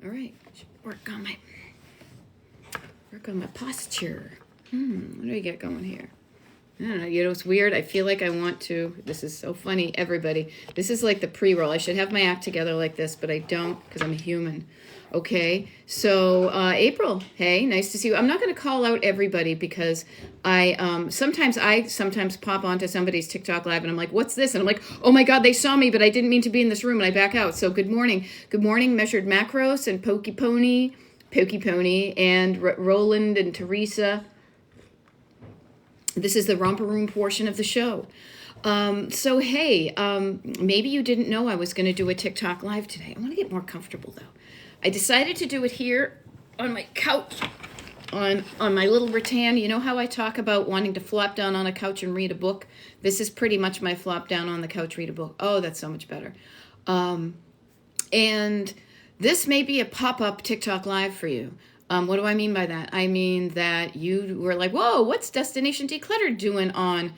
All right, work on my posture. What do we get going here? I don't know. You know, it's weird. I feel like I want to. This is so funny, everybody. This is like the pre-roll. I should have my act together like this, but I don't because I'm a human. Okay, so April, hey, nice to see you. I'm not going to call out everybody because I sometimes pop onto somebody's TikTok live and I'm like, what's this? And I'm like, oh my God, they saw me, but I didn't mean to be in this room, and I back out. So good morning, Measured Macros and Pokey Pony, and Roland and Teresa. This is the romper room portion of the show. So hey, maybe you didn't know I was going to do a TikTok live today. I want to get more comfortable though. I decided to do it here on my couch, on my little rattan. You know how I talk about wanting to flop down on a couch and read a book? This is pretty much my flop down on the couch, read a book. Oh, that's so much better. And this may be a pop-up TikTok live for you. What do I mean by that? I mean that you were like, whoa, what's Destination Decluttered doing on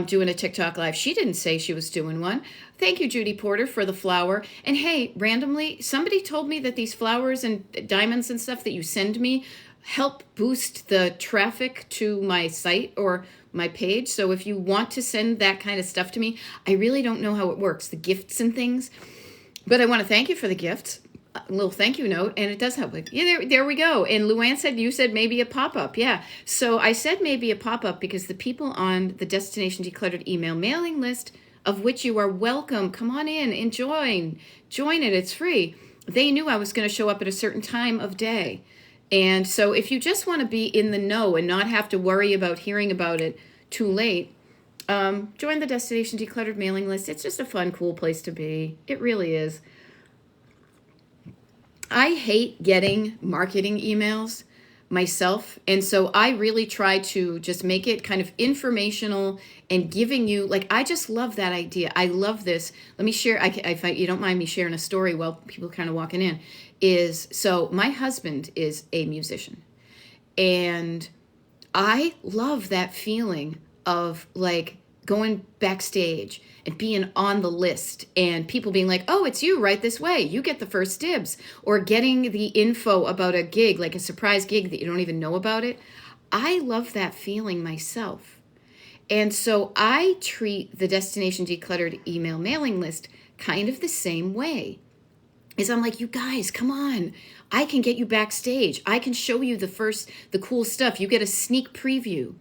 doing a TikTok live? She didn't say she was doing one. Thank you, Judy Porter, for the flower. And hey, randomly, somebody told me that these flowers and diamonds and stuff that you send me help boost the traffic to my site or my page. So if you want to send that kind of stuff to me, I really don't know how it works, the gifts and things. But I want to thank you for the gifts. A little thank you note, and it does help. Yeah, there we go. And Luann said, you said maybe a pop-up. Yeah. So I said maybe a pop-up because the people on the Destination Decluttered email mailing list, of which you are welcome, come on in and join it. It's free. They knew I was going to show up at a certain time of day. And so if you just want to be in the know and not have to worry about hearing about it too late, join the Destination Decluttered mailing list. It's just a fun, cool place to be. It really is. I hate getting marketing emails myself. And so I really try to just make it kind of informational and giving you, like, I just love that idea. I love this. Let me share, if you don't mind me sharing a story while people kind of walking in, so my husband is a musician. And I love that feeling of like going backstage and being on the list and people being like, oh, it's you right this way. You get the first dibs. Or getting the info about a gig, like a surprise gig that you don't even know about it. I love that feeling myself. And so I treat the Destination Decluttered email mailing list kind of the same way. Is I'm like, you guys, come on. I can get you backstage. I can show you the cool stuff. You get a sneak preview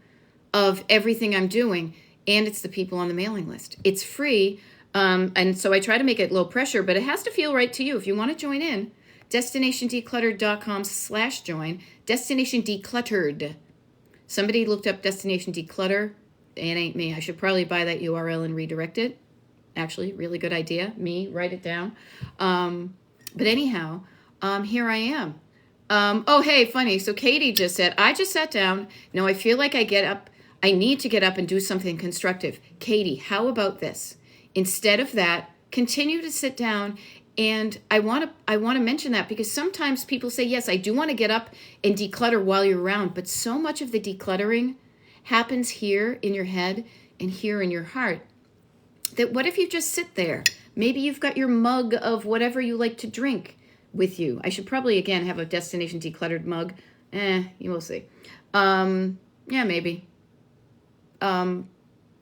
of everything I'm doing. And it's the people on the mailing list. It's free. And so I try to make it low pressure, but it has to feel right to you. If you want to join in, destinationdecluttered.com/join. Destination Decluttered. Somebody looked up Destination Declutter. It ain't me. I should probably buy that URL and redirect it. Actually, really good idea. Me, write it down. But anyhow, here I am. Oh, hey, funny. So Katie just said, I just sat down. Now I feel like I need to get up and do something constructive. Katie, how about this? Instead of that, continue to sit down. And I want to mention that because sometimes people say, yes, I do want to get up and declutter while you're around. But so much of the decluttering happens here in your head and here in your heart. That what if you just sit there? Maybe you've got your mug of whatever you like to drink with you. I should probably, again, have a Destination Decluttered mug. You will see. Yeah, maybe.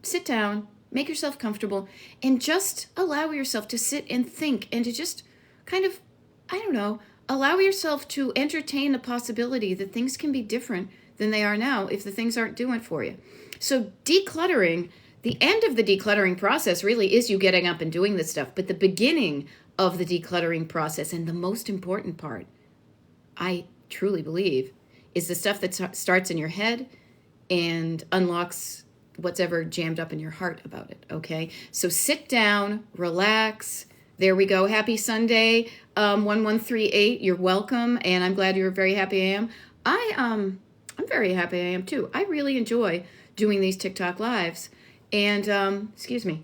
Sit down, make yourself comfortable, and just allow yourself to sit and think and to just kind of, I don't know, allow yourself to entertain the possibility that things can be different than they are now if the things aren't doing for you. So decluttering, the end of the decluttering process really is you getting up and doing this stuff, but the beginning of the decluttering process and the most important part, I truly believe, is the stuff that starts in your head and unlocks what's ever jammed up in your heart about it, okay? So sit down, relax. There we go. Happy Sunday, 1138. You're welcome, and I'm glad you're very happy I am. I'm very happy I am too. I really enjoy doing these TikTok lives, and excuse me.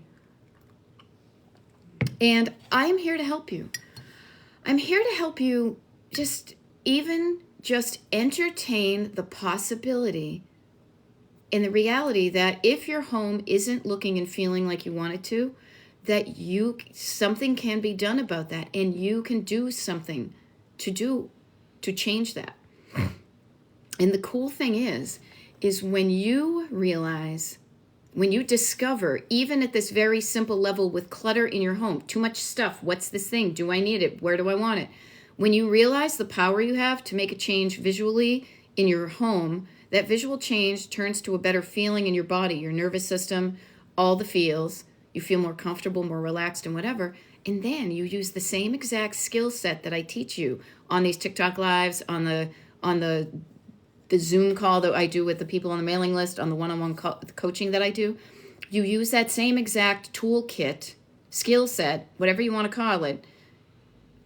And I'm here to help you. I'm here to help you just entertain the possibility and the reality that if your home isn't looking and feeling like you want it to, that something can be done about that, and you can do something to change that. And the cool thing is when you realize, when you discover, even at this very simple level with clutter in your home, too much stuff, what's this thing? Do I need it? Where do I want it? When you realize the power you have to make a change visually in your home, that visual change turns to a better feeling in your body, your nervous system, all the feels. You feel more comfortable, more relaxed, and whatever. And then you use the same exact skill set that I teach you on these TikTok lives, on the Zoom call that I do with the people on the mailing list, on the one-on-one coaching that I do. You use that same exact toolkit, skill set, whatever you want to call it,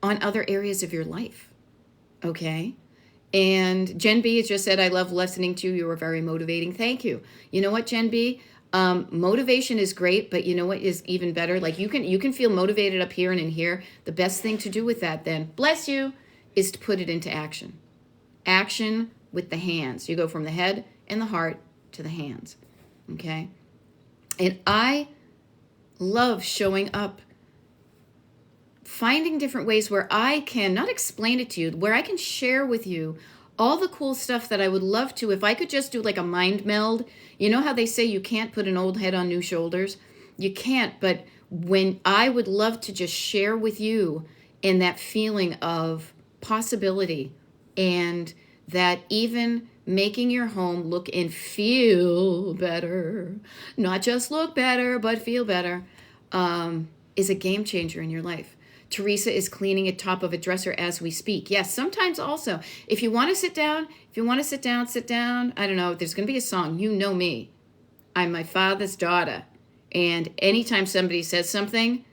on other areas of your life. Okay? And Jen B has just said, I love listening to you. You are very motivating. Thank you. You know what, Jen B? Motivation is great, but you know what is even better? Like you can feel motivated up here and in here. The best thing to do with that then, bless you, is to put it into action. Action with the hands. You go from the head and the heart to the hands. Okay? And I love showing up, finding different ways where I can not explain it to you, where I can share with you all the cool stuff that I would love to. If I could just do like a mind meld, you know how they say you can't put an old head on new shoulders? You can't, but when I would love to just share with you in that feeling of possibility, and that even making your home look and feel better, not just look better, but feel better, is a game changer in your life. Teresa is cleaning a top of a dresser as we speak. Yes, sometimes also, if you want to sit down, sit down. I don't know, there's going to be a song. You know me. I'm my father's daughter. And anytime somebody says something,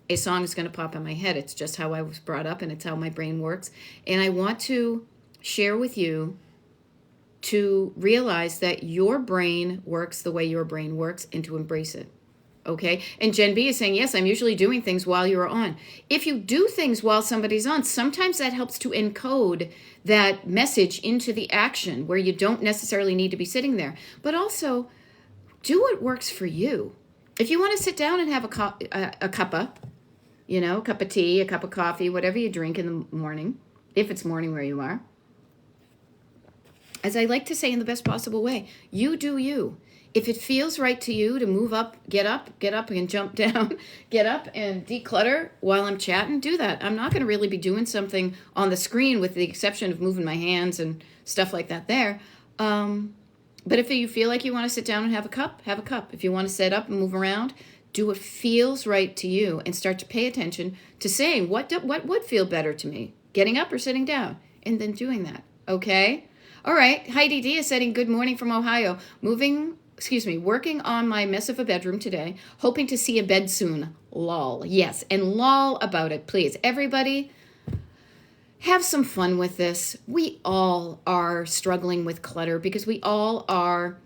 a song is going to pop in my head. It's just how I was brought up, and it's how my brain works. And I want to share with you to realize that your brain works the way your brain works, and to embrace it. Okay? And Jen B is saying, yes, I'm usually doing things while you're on. If you do things while somebody's on, sometimes that helps to encode that message into the action where you don't necessarily need to be sitting there. But also, do what works for you. If you want to sit down and have a cuppa, a cup of tea, a cup of coffee, whatever you drink in the morning, if it's morning where you are, as I like to say in the best possible way, you do you. If it feels right to you to move up and jump down, get up and declutter while I'm chatting, do that. I'm not going to really be doing something on the screen with the exception of moving my hands and stuff like that there. But if you feel like you want to sit down and have a cup, have a cup. If you want to sit up and move around, do what feels right to you, and start to pay attention to saying, what would feel better to me? Getting up or sitting down? And then doing that. Okay? All right. Heidi D is saying, good morning from Ohio. Working on my mess of a bedroom today, hoping to see a bed soon. Lol. Yes, and lol about it, please. Everybody, have some fun with this. We all are struggling with clutter because we all are,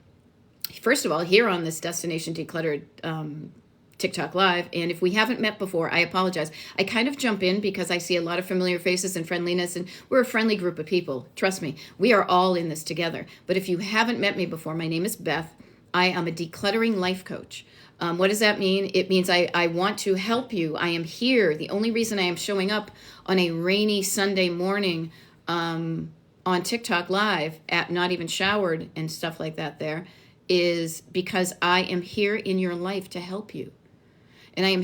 first of all, here on this Destination Decluttered TikTok Live. And if we haven't met before, I apologize. I kind of jump in because I see a lot of familiar faces and friendliness, and we're a friendly group of people. Trust me, we are all in this together. But if you haven't met me before, my name is Beth. I am a decluttering life coach. What does that mean? It means I want to help you. I am here. The only reason I am showing up on a rainy Sunday morning on TikTok Live at not even showered and stuff like that there is because I am here in your life to help you. And I am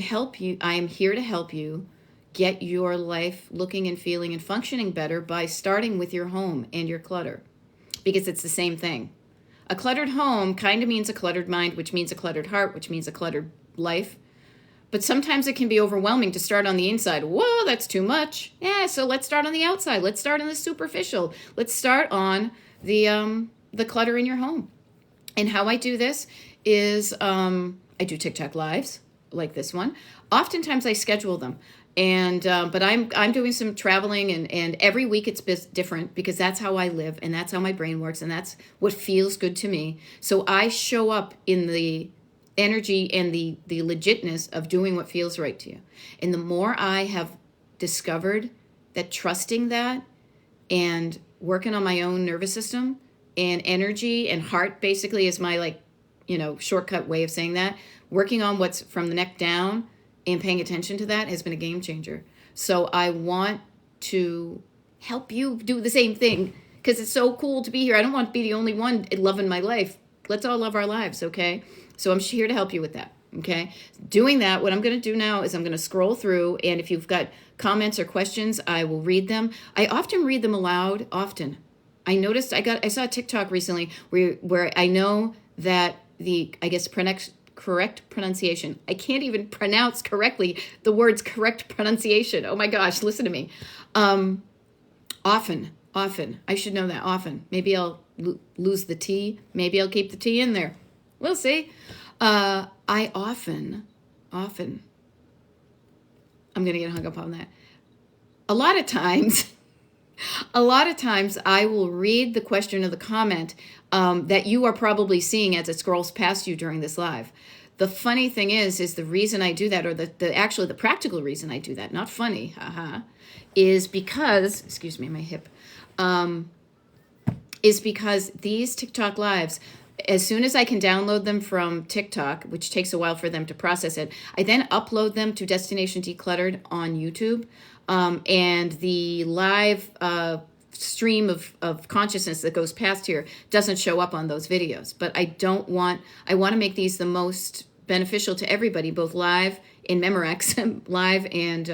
here to help you get your life looking and feeling and functioning better by starting with your home and your clutter, because it's the same thing. A cluttered home kind of means a cluttered mind, which means a cluttered heart, which means a cluttered life. But sometimes it can be overwhelming to start on the inside. Whoa, that's too much. Yeah, so let's start on the outside. Let's start on the superficial. Let's start on the clutter in your home. And how I do this is I do TikTok Lives like this one. Oftentimes I schedule them. And but I'm doing some traveling, and every week it's different because that's how I live and that's how my brain works and that's what feels good to me. So I show up in the energy and the legitness of doing what feels right to you. And the more I have discovered that trusting that and working on my own nervous system and energy and heart basically is my shortcut way of saying that, working on what's from the neck down and paying attention to that has been a game changer. So I want to help you do the same thing because it's so cool to be here. I don't want to be the only one loving my life. Let's all love our lives, okay? So I'm here to help you with that, okay? Doing that, what I'm going to do now is I'm going to scroll through, and if you've got comments or questions, I will read them. I often read them aloud, often. I noticed I saw a TikTok recently where I know that the, I guess, correct pronunciation. I can't even pronounce correctly the words correct pronunciation. Oh my gosh, listen to me. Often. I should know that, often. Maybe I'll lose the T. Maybe I'll keep the T in there. We'll see. I often, I'm going to get hung up on that. A lot of times I will read the question or the comment that you are probably seeing as it scrolls past you during this live. The funny thing is the reason I do that, or the practical reason I do that, not funny, haha, is because, excuse me, my hip, is because these TikTok lives, as soon as I can download them from TikTok, which takes a while for them to process it, I then upload them to Destination Decluttered on YouTube. And the live stream of consciousness that goes past here doesn't show up on those videos. But I want to make these the most beneficial to everybody, both live in Memorex, live and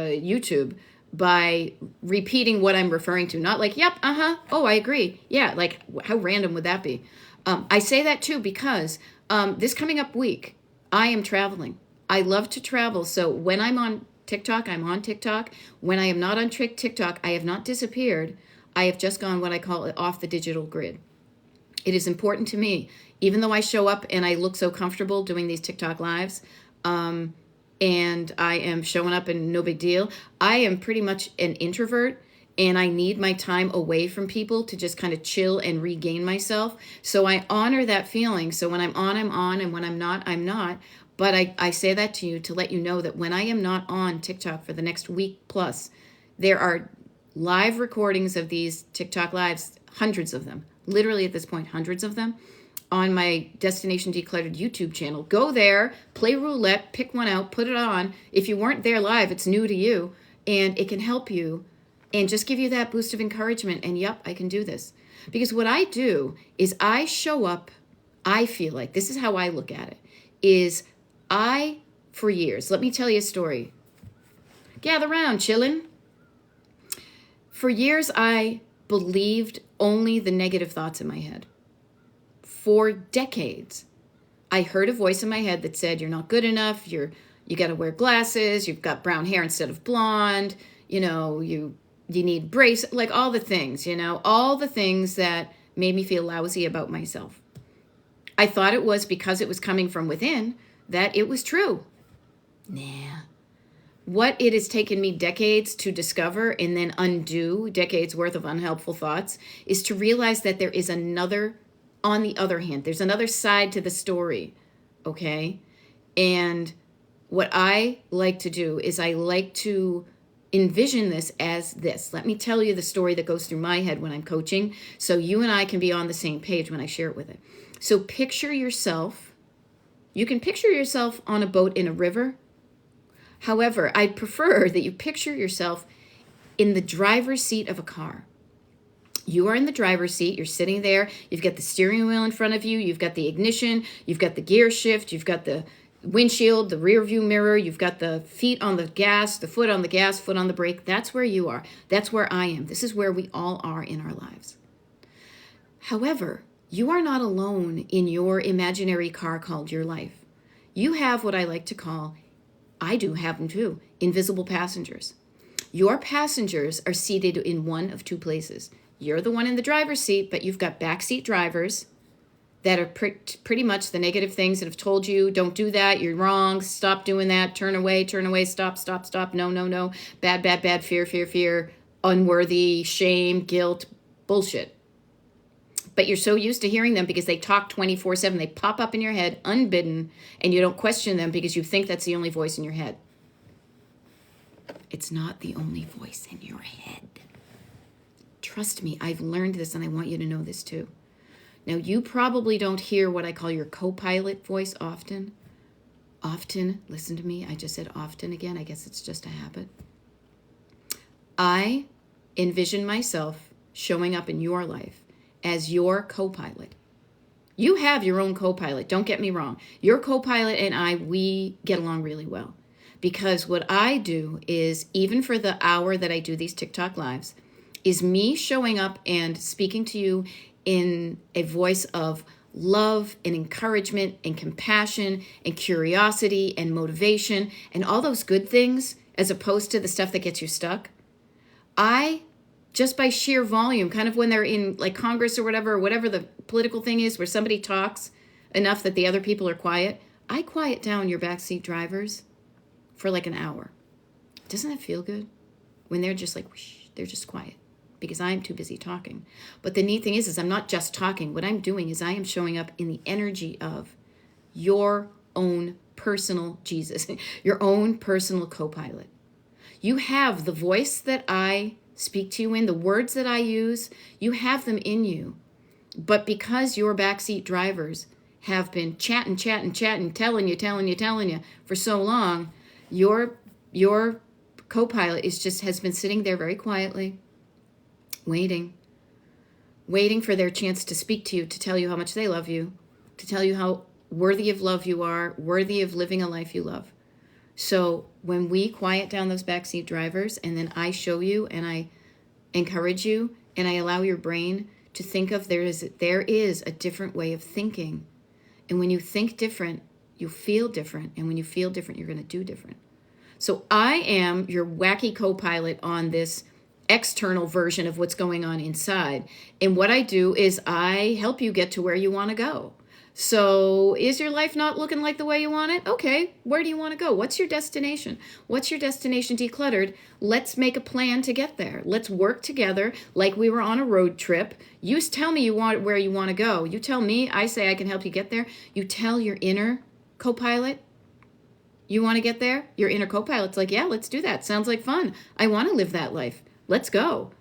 YouTube, by repeating what I'm referring to. Not like, yep, oh, I agree. Yeah, like, how random would that be? I say that too because this coming up week, I am traveling. I love to travel. So when I'm on TikTok, I'm on TikTok. When I am not on TikTok, I have not disappeared. I have just gone what I call off the digital grid. It is important to me, even though I show up and I look so comfortable doing these TikTok lives, and I am showing up and no big deal. I am pretty much an introvert, and I need my time away from people to just kind of chill and regain myself. So I honor that feeling. So when I'm on, and when I'm not, I'm not. But I say that to you to let you know that when I am not on TikTok for the next week plus, there are live recordings of these TikTok lives, hundreds of them, literally at this point, hundreds of them, on my Destination Decluttered YouTube channel. Go there, play roulette, pick one out, put it on. If you weren't there live, it's new to you, and it can help you and just give you that boost of encouragement. And yep, I can do this. Because what I do is I show up, I feel like, this is how I look at it, is for years, let me tell you a story. Gather round, chillin'. For years, I believed only the negative thoughts in my head. For decades, I heard a voice in my head that said, you're not good enough, you got to wear glasses, you've got brown hair instead of blonde, you need braces, like all the things, all the things that made me feel lousy about myself. I thought it was because it was coming from within that it was true. Nah. What it has taken me decades to discover and then undo decades worth of unhelpful thoughts is to realize that there is on the other hand, there's another side to the story, okay? And what I like to do is I like to envision this as this. Let me tell you the story that goes through my head when I'm coaching, so you and I can be on the same page when I share it with it. So picture yourself. You can picture yourself on a boat in a river. However, I prefer that you picture yourself in the driver's seat of a car. You are in the driver's seat. You're sitting there. You've got the steering wheel in front of you. You've got the ignition. You've got the gear shift. You've got the windshield, the rear view mirror. You've got the feet on the gas, the foot on the gas, foot on the brake. That's where you are. That's where I am. This is where we all are in our lives. However, you are not alone in your imaginary car called your life. You have what I like to call, I do have them too, invisible passengers. Your passengers are seated in one of two places. You're the one in the driver's seat, but you've got backseat drivers that are pretty much the negative things that have told you, don't do that, you're wrong, stop doing that, turn away, stop, no, bad, fear, unworthy, shame, guilt, bullshit. But you're so used to hearing them because they talk 24/7. They pop up in your head unbidden, and you don't question them because you think that's the only voice in your head. It's not the only voice in your head. Trust me, I've learned this, and I want you to know this too. Now, you probably don't hear what I call your co-pilot voice often. Often, listen to me, I just said often again. I guess it's just a habit. I envision myself showing up in your life as your co-pilot. You have your own co-pilot, don't get me wrong. Your co-pilot and I, we get along really well. Because what I do is, even for the hour that I do these TikTok lives, is me showing up and speaking to you in a voice of love and encouragement and compassion and curiosity and motivation and all those good things, as opposed to the stuff that gets you stuck. I, just by sheer volume, kind of when they're in like Congress or whatever the political thing is, where somebody talks enough that the other people are quiet, I quiet down your backseat drivers for like an hour. Doesn't that feel good? When they're just like, whoosh, they're just quiet because I'm too busy talking. But the neat thing is I'm not just talking. What I'm doing is I am showing up in the energy of your own personal Jesus, your own personal co-pilot. You have the voice that I speak to you in, the words that I use, you have them in you. But because your backseat drivers have been chatting, telling you for so long, your co-pilot has been sitting there very quietly, waiting for their chance to speak to you, to tell you how much they love you, to tell you how worthy of love you are, worthy of living a life you love. So when we quiet down those backseat drivers, and then I show you and I encourage you and I allow your brain to think of there is a different way of thinking. And when you think different, you feel different. And when you feel different, you're going to do different. So I am your wacky co-pilot on this external version of what's going on inside. And what I do is I help you get to where you want to go. So is your life not looking like the way you want it? Okay, where do you want to go? What's your destination? What's your destination decluttered? Let's make a plan to get there. Let's work together like we were on a road trip. You tell me where you want to go. You tell me, I say I can help you get there. You tell your inner co-pilot, you want to get there? Your inner co-pilot's like, yeah, let's do that. Sounds like fun. I want to live that life. Let's go.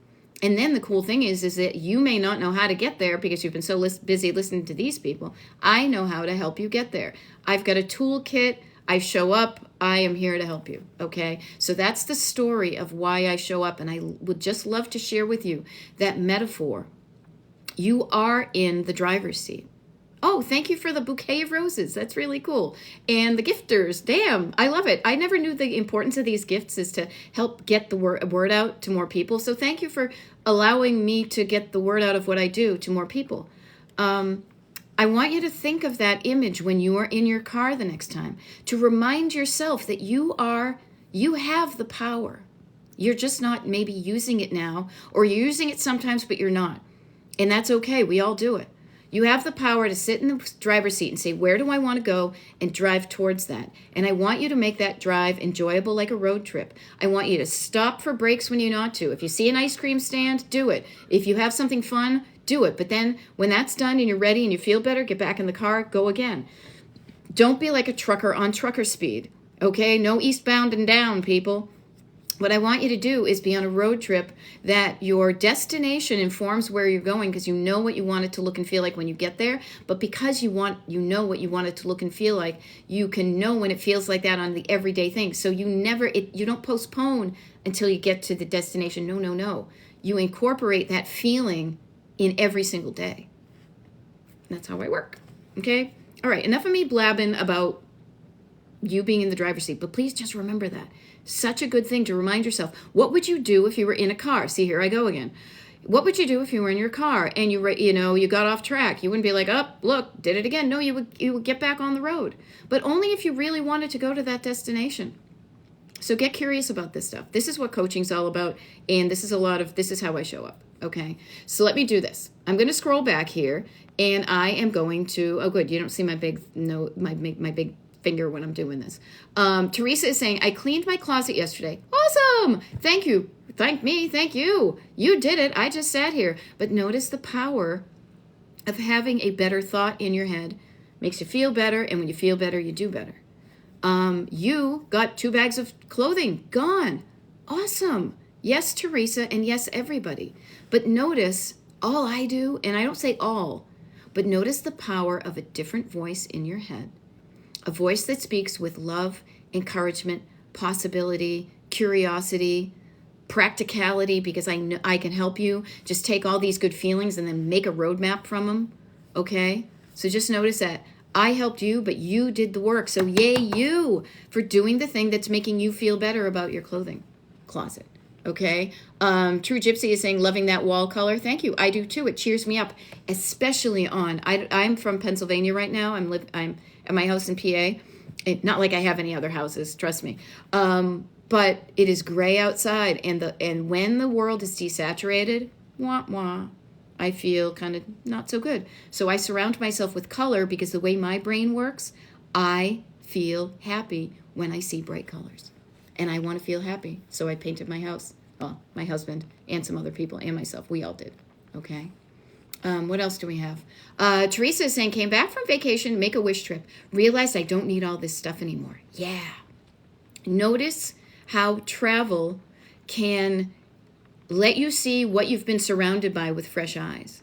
And then the cool thing is that you may not know how to get there because you've been so busy listening to these people. I know how to help you get there. I've got a toolkit. I show up. I am here to help you. Okay? So that's the story of why I show up. And I would just love to share with you that metaphor. You are in the driver's seat. Oh, thank you for the bouquet of roses. That's really cool. And the gifters, damn, I love it. I never knew the importance of these gifts is to help get the word out to more people. So thank you for allowing me to get the word out of what I do to more people. I want you to think of that image when you are in your car the next time, to remind yourself that you have the power. You're just not maybe using it now, or you're using it sometimes, but you're not. And that's okay. We all do it. You have the power to sit in the driver's seat and say, where do I want to go, and drive towards that. And I want you to make that drive enjoyable like a road trip. I want you to stop for breaks when you not to. If you see an ice cream stand, do it. If you have something fun, do it. But then when that's done and you're ready and you feel better, get back in the car, go again. Don't be like a trucker on trucker speed. Okay? No eastbound and down, people. What I want you to do is be on a road trip that your destination informs where you're going, because you know what you want it to look and feel like when you get there. But because you know what you want it to look and feel like, you can know when it feels like that on the everyday thing. So you don't postpone until you get to the destination. No. You incorporate that feeling in every single day. That's how I work. Okay? All right, enough of me blabbing about you being in the driver's seat, but please just remember that. Such a good thing to remind yourself. What would you do if you were in a car? See, here I go again. What would you do if you were in your car and you got off track? You wouldn't be like, oh, look, did it again. No, you would get back on the road. But only if you really wanted to go to that destination. So get curious about this stuff. This is what coaching's all about, and this is how I show up. Okay? So let me do this. I'm going to scroll back here, and I am going to, oh good, you don't see my big finger when I'm doing this. Teresa is saying, I cleaned my closet yesterday. Awesome! Thank you. Thank me. Thank you. You did it. I just sat here. But notice the power of having a better thought in your head. Makes you feel better, and when you feel better, you do better. You got 2 bags of clothing. Gone. Awesome. Yes, Teresa, and yes, everybody. But notice, all I do, and I don't say all, but notice the power of a different voice in your head. A voice that speaks with love, encouragement, possibility, curiosity, practicality, because I know I can help you just take all these good feelings and then make a roadmap from them. Okay? So just notice that I helped you, but you did the work. So yay you for doing the thing that's making you feel better about your clothing closet. Okay? True Gypsy is saying, loving that wall color. Thank you. I do too. It cheers me up, especially on. I'm from Pennsylvania right now. I'm at my house in PA. Not like I have any other houses, trust me. But it is gray outside, and when the world is desaturated, wah wah, I feel kind of not so good. So I surround myself with color, because the way my brain works, I feel happy when I see bright colors. And I want to feel happy. So I painted my house. Well, my husband and some other people and myself. We all did. Okay. What else do we have? Teresa is saying, came back from vacation, Make-A-Wish trip. Realized I don't need all this stuff anymore. Yeah. Notice how travel can let you see what you've been surrounded by with fresh eyes.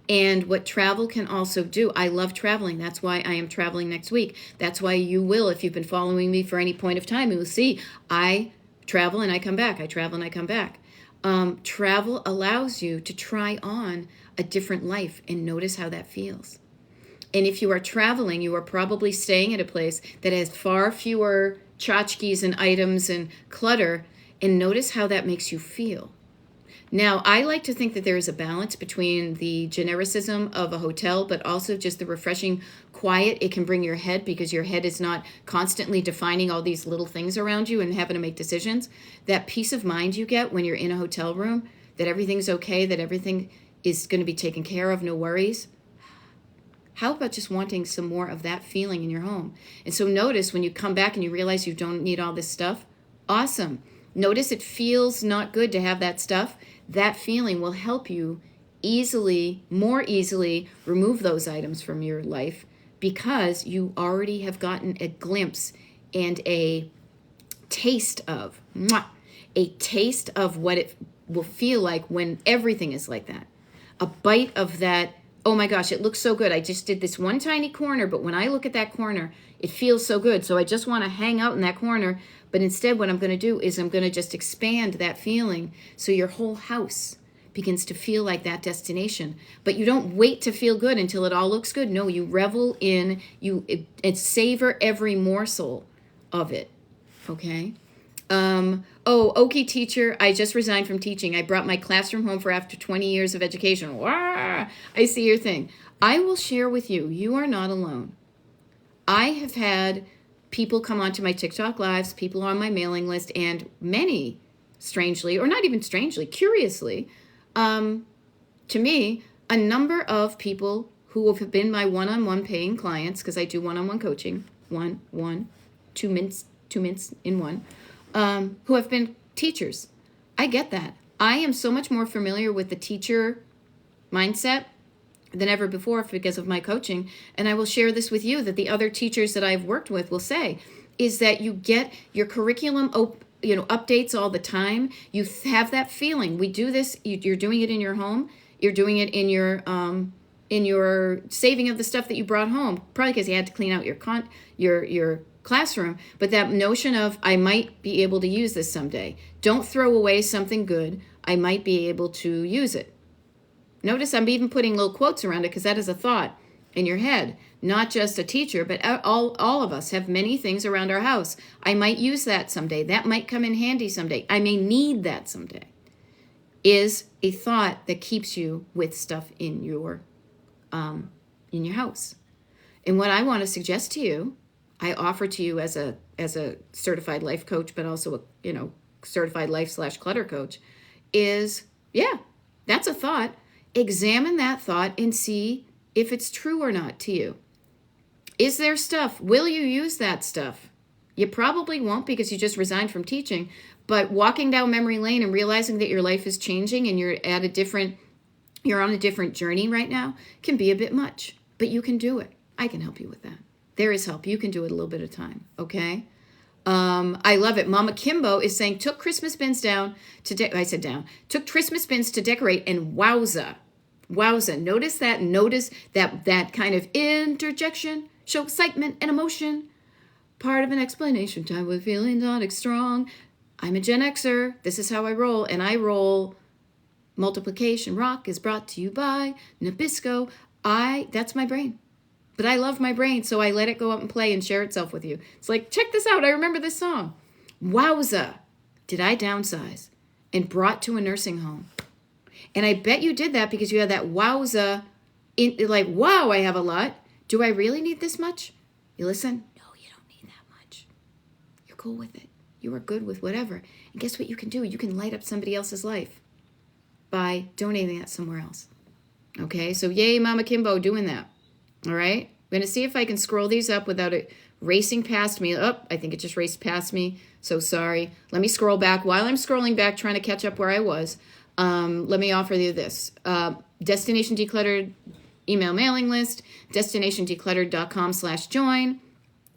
And what travel can also do. I love traveling. That's why I am traveling next week. That's why you will, if you've been following me for any point of time, you will see I travel and I come back. I travel and I come back. Travel allows you to try on a different life and notice how that feels. And if you are traveling, you are probably staying at a place that has far fewer tchotchkes and items and clutter, and notice how that makes you feel. Now, I like to think that there is a balance between the genericism of a hotel, but also just the refreshing quiet it can bring your head, because your head is not constantly defining all these little things around you and having to make decisions. That peace of mind you get when you're in a hotel room, that everything's okay, that everything is going to be taken care of, no worries. How about just wanting some more of that feeling in your home? And so notice when you come back and you realize you don't need all this stuff. Awesome. Notice it feels not good to have that stuff. That feeling will help you more easily remove those items from your life, because you already have gotten a glimpse and a taste of what it will feel like when everything is like that. A bite of that, oh my gosh, it looks so good. I just did this one tiny corner, but when I look at that corner, it feels so good. So I just want to hang out in that corner. But instead, what I'm going to do is I'm going to just expand that feeling so your whole house begins to feel like that destination. But you don't wait to feel good until it all looks good. No, you revel in, and savor every morsel of it. Okay? Okie teacher, I just resigned from teaching. I brought my classroom home for after 20 years of education. Wah! I see your thing. I will share with you, you are not alone. I have had people come onto my TikTok lives, people on my mailing list, and many, strangely, or not even strangely, curiously, to me, a number of people who have been my one-on-one paying clients, because I do one-on-one coaching, two mints in one, who have been teachers. I get that. I am so much more familiar with the teacher mindset than ever before because of my coaching. And I will share this with you, that the other teachers that I've worked with will say, is that you get your curriculum updates all the time. You have that feeling. We do this, you're doing it in your home. You're doing it in your saving of the stuff that you brought home, probably because you had to clean out your classroom. But that notion of, I might be able to use this someday. Don't throw away something good. I might be able to use it. Notice I'm even putting little quotes around it, because that is a thought in your head. Not just a teacher, but all of us have many things around our house. I might use that someday. That might come in handy someday. I may need that someday. Is a thought that keeps you with stuff in your house. And what I want to suggest to you, I offer to you as a certified life coach, but also a certified life/clutter coach, is that's a thought. Examine that thought and see if it's true or not to you. Is there stuff? Will you use that stuff? You probably won't, because you just resigned from teaching. But walking down memory lane and realizing that your life is changing and you're on a different journey right now can be a bit much. But you can do it. I can help you with that. There is help. You can do it a little bit of time. Okay? I love it. Mama Kimbo is saying, took Christmas bins down to took Christmas bins to decorate, and wowza. Notice that kind of interjection, show excitement and emotion. Part of an explanation time with feeling not strong. I'm a Gen Xer. This is how I roll. And I roll multiplication rock is brought to you by Nabisco. That's my brain. But I love my brain, so I let it go up and play and share itself with you. It's like, check this out. I remember this song. Wowza. Did I downsize and brought to a nursing home? And I bet you did that because you had that wowza, like, wow, I have a lot. Do I really need this much? You listen? No, you don't need that much. You're cool with it. You are good with whatever. And guess what you can do? You can light up somebody else's life by donating that somewhere else. Okay, so yay, Mama Kimbo, doing that. All right, I'm going to see if I can scroll these up without it racing past me. Oh, I think it just raced past me. So sorry. Let me scroll back. While I'm scrolling back, trying to catch up where I was, let me offer you this. Destination Decluttered email mailing list, destinationdecluttered.com/join.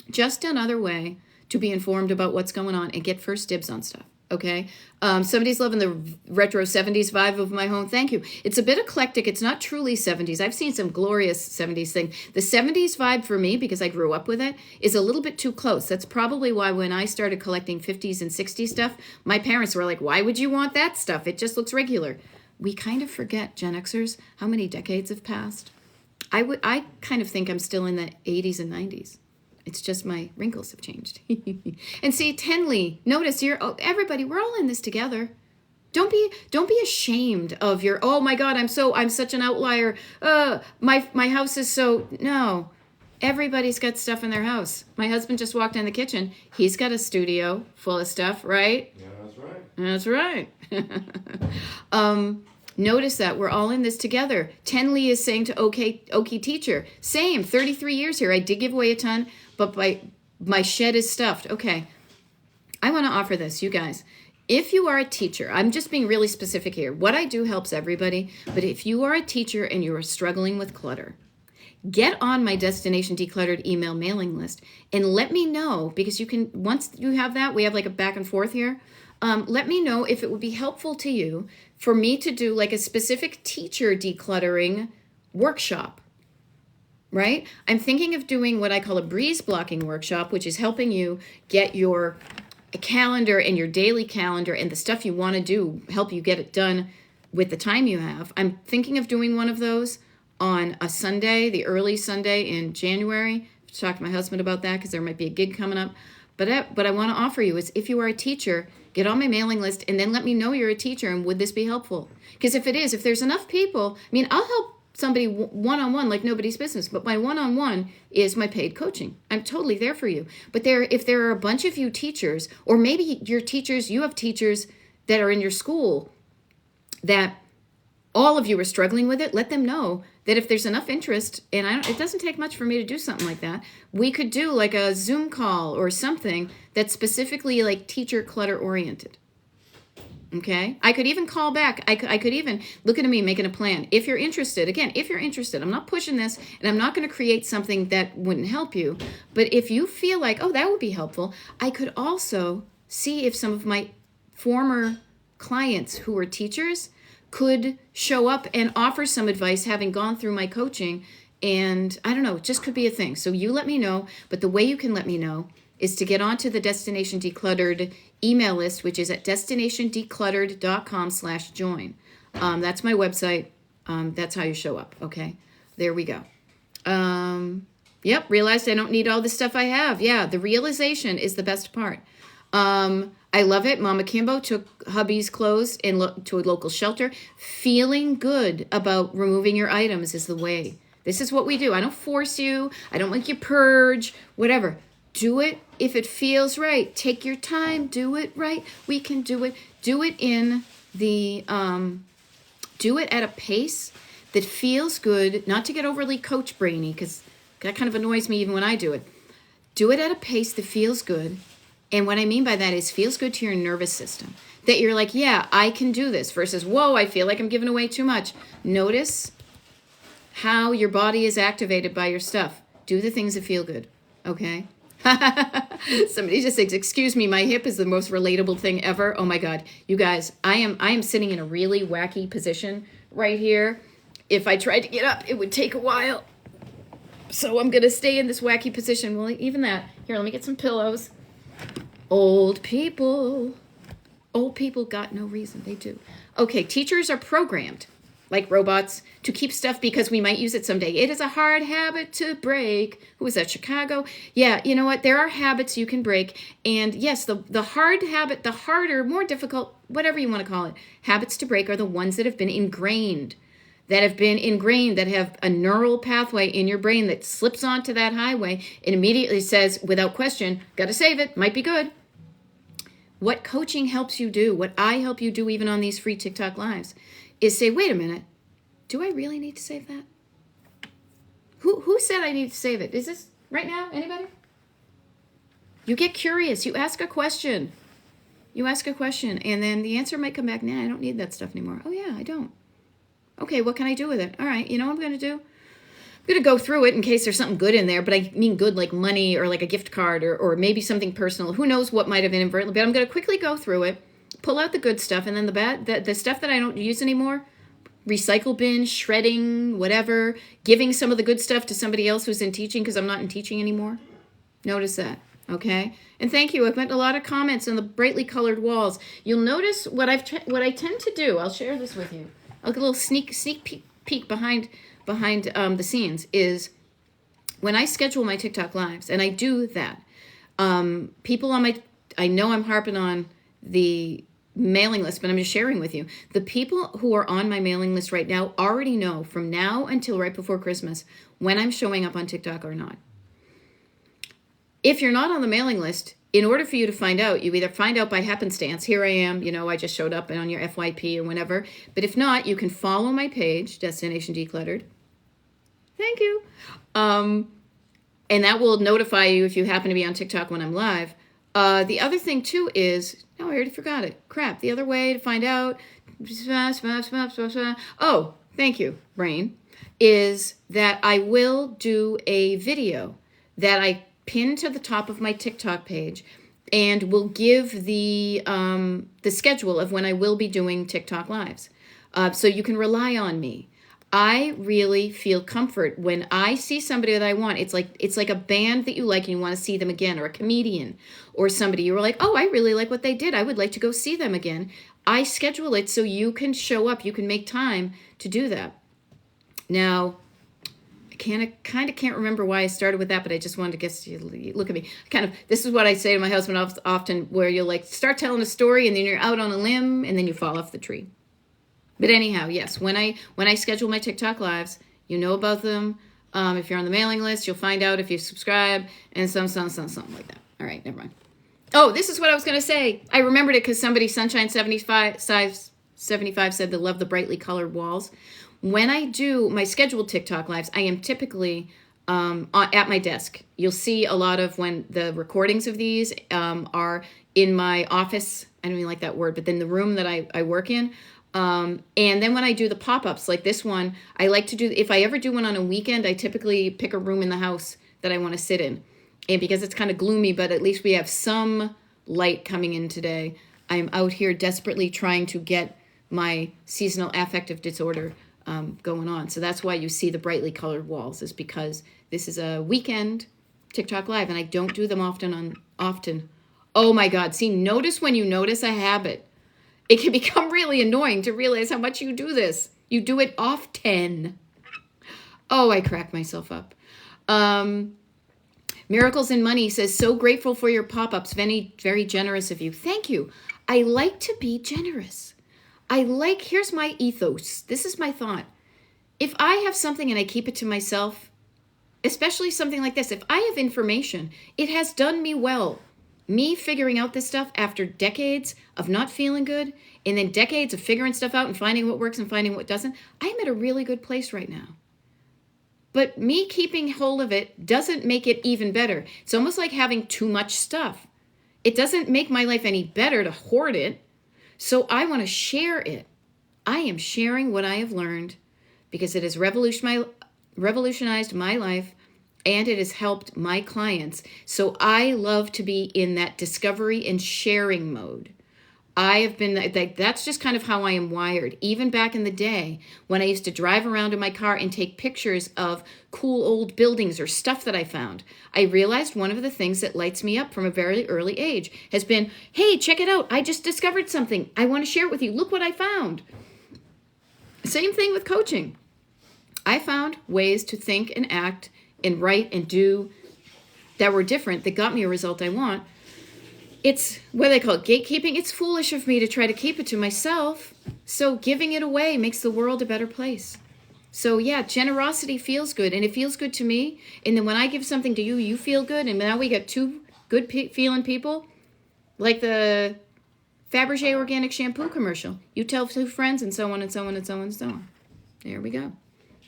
Just another way to be informed about what's going on and get first dibs on stuff. Okay. Somebody's loving the retro 70s vibe of my home. Thank you. It's a bit eclectic. It's not truly 70s. I've seen some glorious 70s things. The 70s vibe for me, because I grew up with it, is a little bit too close. That's probably why when I started collecting 50s and 60s stuff, my parents were like, why would you want that stuff? It just looks regular. We kind of forget, Gen Xers, how many decades have passed. I kind of think I'm still in the 80s and 90s. It's just my wrinkles have changed. And see, Tenley, notice everybody, we're all in this together. Don't be ashamed of your, oh my God, I'm such an outlier. My house is so, no. Everybody's got stuff in their house. My husband just walked in the kitchen. He's got a studio full of stuff, right? Yeah, that's right. That's right. Notice that we're all in this together. Tenley is saying to Okie teacher, same, 33 years here. I did give away a ton, but my shed is stuffed. Okay. I want to offer this, you guys. If you are a teacher, I'm just being really specific here. What I do helps everybody, but if you are a teacher and you are struggling with clutter, get on my Destination Decluttered email mailing list and let me know, because you can, once you have that, we have like a back and forth here. Let me know if it would be helpful to you for me to do like a specific teacher decluttering workshop, right? I'm thinking of doing what I call a breeze blocking workshop, which is helping you get your calendar and your daily calendar and the stuff you want to do, help you get it done with the time you have. I'm thinking of doing one of those on a Sunday, the early Sunday in January. I've talked to my husband about that because there might be a gig coming up. But what I want to offer you is, if you are a teacher, get on my mailing list and then let me know you're a teacher and would this be helpful? Because if it is, if there's enough people, I mean, I'll help somebody one-on-one like nobody's business, but my one-on-one is my paid coaching. I'm totally there for you. But if there are a bunch of you teachers, or maybe your teachers, you have teachers that are in your school that all of you are struggling with it, let them know that if there's enough interest, and it doesn't take much for me to do something like that, we could do like a Zoom call or something that's specifically like teacher clutter oriented. Okay? I could even call back. I could even look at me making a plan. If you're interested, again, if you're interested, I'm not pushing this and I'm not going to create something that wouldn't help you. But if you feel like, oh, that would be helpful, I could also see if some of my former clients who were teachers could show up and offer some advice having gone through my coaching. And I don't know, it just could be a thing. So you let me know. But the way you can let me know is to get onto the Destination Decluttered email list, which is at destinationdecluttered.com/join. That's my website. That's how you show up. Okay, there we go. Yep, realized I don't need all the stuff I have. Yeah, the realization is the best part. I love it. Mama Kimbo took hubby's clothes to a local shelter. Feeling good about removing your items is the way. This is what we do. I don't force you. I don't make you purge, whatever. Do it if it feels right. Take your time. Do it right. We can do it. Do it do it at a pace that feels good, not to get overly coach brainy, because that kind of annoys me even when I do it. Do it at a pace that feels good. And what I mean by that is feels good to your nervous system. That you're like, yeah, I can do this, versus, whoa, I feel like I'm giving away too much. Notice how your body is activated by your stuff. Do the things that feel good, okay? Somebody just says, excuse me, my hip is the most relatable thing ever. Oh my God, you guys, I am sitting in a really wacky position right here. If I tried to get up, it would take a while. So I'm going to stay in this wacky position. Well, even that. Here, let me get some pillows. Old people, Old people got no reason. They do. Okay, teachers are programmed, like robots, to keep stuff because we might use it someday. It is a hard habit to break. Who was that, Chicago? Yeah, you know what? There are habits you can break. And yes, the hard habit, the harder, more difficult, whatever you want to call it, habits to break are the ones that have been ingrained. That have a neural pathway in your brain that slips onto that highway and immediately says, without question, got to save it, might be good. What coaching helps you do, what I help you do even on these free TikTok lives, is say, wait a minute, do I really need to save that? Who said I need to save it? Is this right now? Anybody? You get curious. You ask a question. And then the answer might come back, nah, I don't need that stuff anymore. Oh, yeah, I don't. Okay, what can I do with it? All right, you know what I'm going to do? I'm going to go through it in case there's something good in there, but I mean good like money or like a gift card or maybe something personal. Who knows what might have inadvertently, but I'm going to quickly go through it, pull out the good stuff, and then the stuff that I don't use anymore, recycle bin, shredding, whatever, giving some of the good stuff to somebody else who's in teaching because I'm not in teaching anymore. Notice that, okay? And thank you. I've got a lot of comments on the brightly colored walls. You'll notice what I tend to do. I'll share this with you. A little sneak peek behind the scenes is when I schedule my TikTok lives, and I do that. People on I know I'm harping on the mailing list, but I'm just sharing with you. The people who are on my mailing list right now already know from now until right before Christmas when I'm showing up on TikTok or not. If you're not on the mailing list, in order for you to find out, you either find out by happenstance. Here I am, I just showed up on your FYP or whatever. But if not, you can follow my page, Destination Decluttered. Thank you. And that will notify you if you happen to be on TikTok when I'm live. The other thing, too, is... No, I already forgot it. Crap. The other way to find out... Oh, thank you, brain. Is that I will do a video that I pin to the top of my TikTok page and will give the schedule of when I will be doing TikTok lives. So you can rely on me. I really feel comfort when I see somebody that I want. It's like a band that you like and you want to see them again, or a comedian or somebody you were like, oh, I really like what they did. I would like to go see them again. I schedule it so you can show up. You can make time to do that. Now, I kind of can't remember why I started with that, but I just wanted to get you look at me. This is what I say to my husband often, where you'll like start telling a story and then you're out on a limb and then you fall off the tree. But anyhow, yes, when I schedule my TikTok lives, you know about them. If you're on the mailing list, you'll find out if you subscribe and something like that. All right, never mind. Oh, this is what I was going to say. I remembered it because somebody, Sunshine75 said they love the brightly colored walls. When I do my scheduled TikTok lives, I am typically at my desk. You'll see a lot of when the recordings of these are in my office. I don't even like that word, but then the room that I work in. And then when I do the pop-ups like this one, I like to do, if I ever do one on a weekend, I typically pick a room in the house that I want to sit in. And because it's kind of gloomy, but at least we have some light coming in today, I'm out here desperately trying to get my seasonal affective disorder going on. So that's why you see the brightly colored walls, is because this is a weekend TikTok live and I don't do them often. Oh my God. See, notice when you notice a habit, it can become really annoying to realize how much you do this. You do it often. Oh, I crack myself up. Miracles in Money says, so grateful for your pop-ups. Very, very generous of you. Thank you. I like to be generous. Here's my ethos. This is my thought. If I have something and I keep it to myself, especially something like this, if I have information, it has done me well. Me figuring out this stuff after decades of not feeling good and then decades of figuring stuff out and finding what works and finding what doesn't, I'm at a really good place right now. But me keeping hold of it doesn't make it even better. It's almost like having too much stuff. It doesn't make my life any better to hoard it. So I want to share it. I am sharing what I have learned because it has revolutionized my life and it has helped my clients. So I love to be in that discovery and sharing mode. I have been like, that's just kind of how I am wired. Even back in the day when I used to drive around in my car and take pictures of cool old buildings or stuff that I found, I realized one of the things that lights me up from a very early age has been, hey, check it out. I just discovered something. I want to share it with you. Look what I found. Same thing with coaching. I found ways to think and act and write and do that were different that got me a result I want. It's what they call it, gatekeeping. It's foolish of me to try to keep it to myself. So giving it away makes the world a better place. So yeah, generosity feels good, and it feels good to me. And then when I give something to you, you feel good. And now we got two good feeling people, like the Fabergé organic shampoo commercial. You tell two friends, and so on and so on and so on and so on. There we go.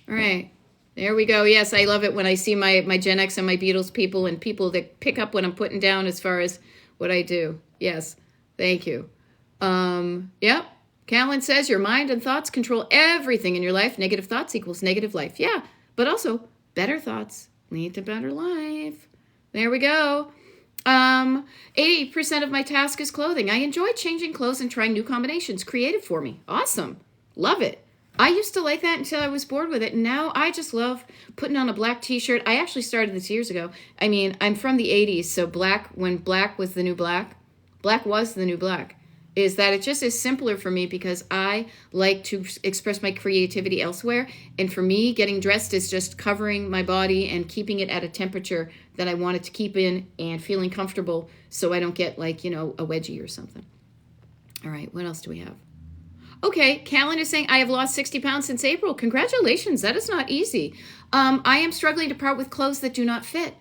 All right. There we go. Yes, I love it when I see my Gen X and my Beatles people and people that pick up what I'm putting down as far as what I do. Yes. Thank you. Yep. Callan says your mind and thoughts control everything in your life. Negative thoughts equals negative life. Yeah. But also better thoughts lead to better life. There we go. 80% of my task is clothing. I enjoy changing clothes and trying new combinations. Creative for me. Awesome. Love it. I used to like that until I was bored with it. And now I just love putting on a black t-shirt. I actually started this years ago. I mean, I'm from the 80s, so when black was the new black was the new black, is that it just is simpler for me because I like to express my creativity elsewhere. And for me, getting dressed is just covering my body and keeping it at a temperature that I want it to keep in and feeling comfortable so I don't get like, a wedgie or something. All right, what else do we have? Okay, Callan is saying, I have lost 60 pounds since April. Congratulations, that is not easy. I am struggling to part with clothes that do not fit.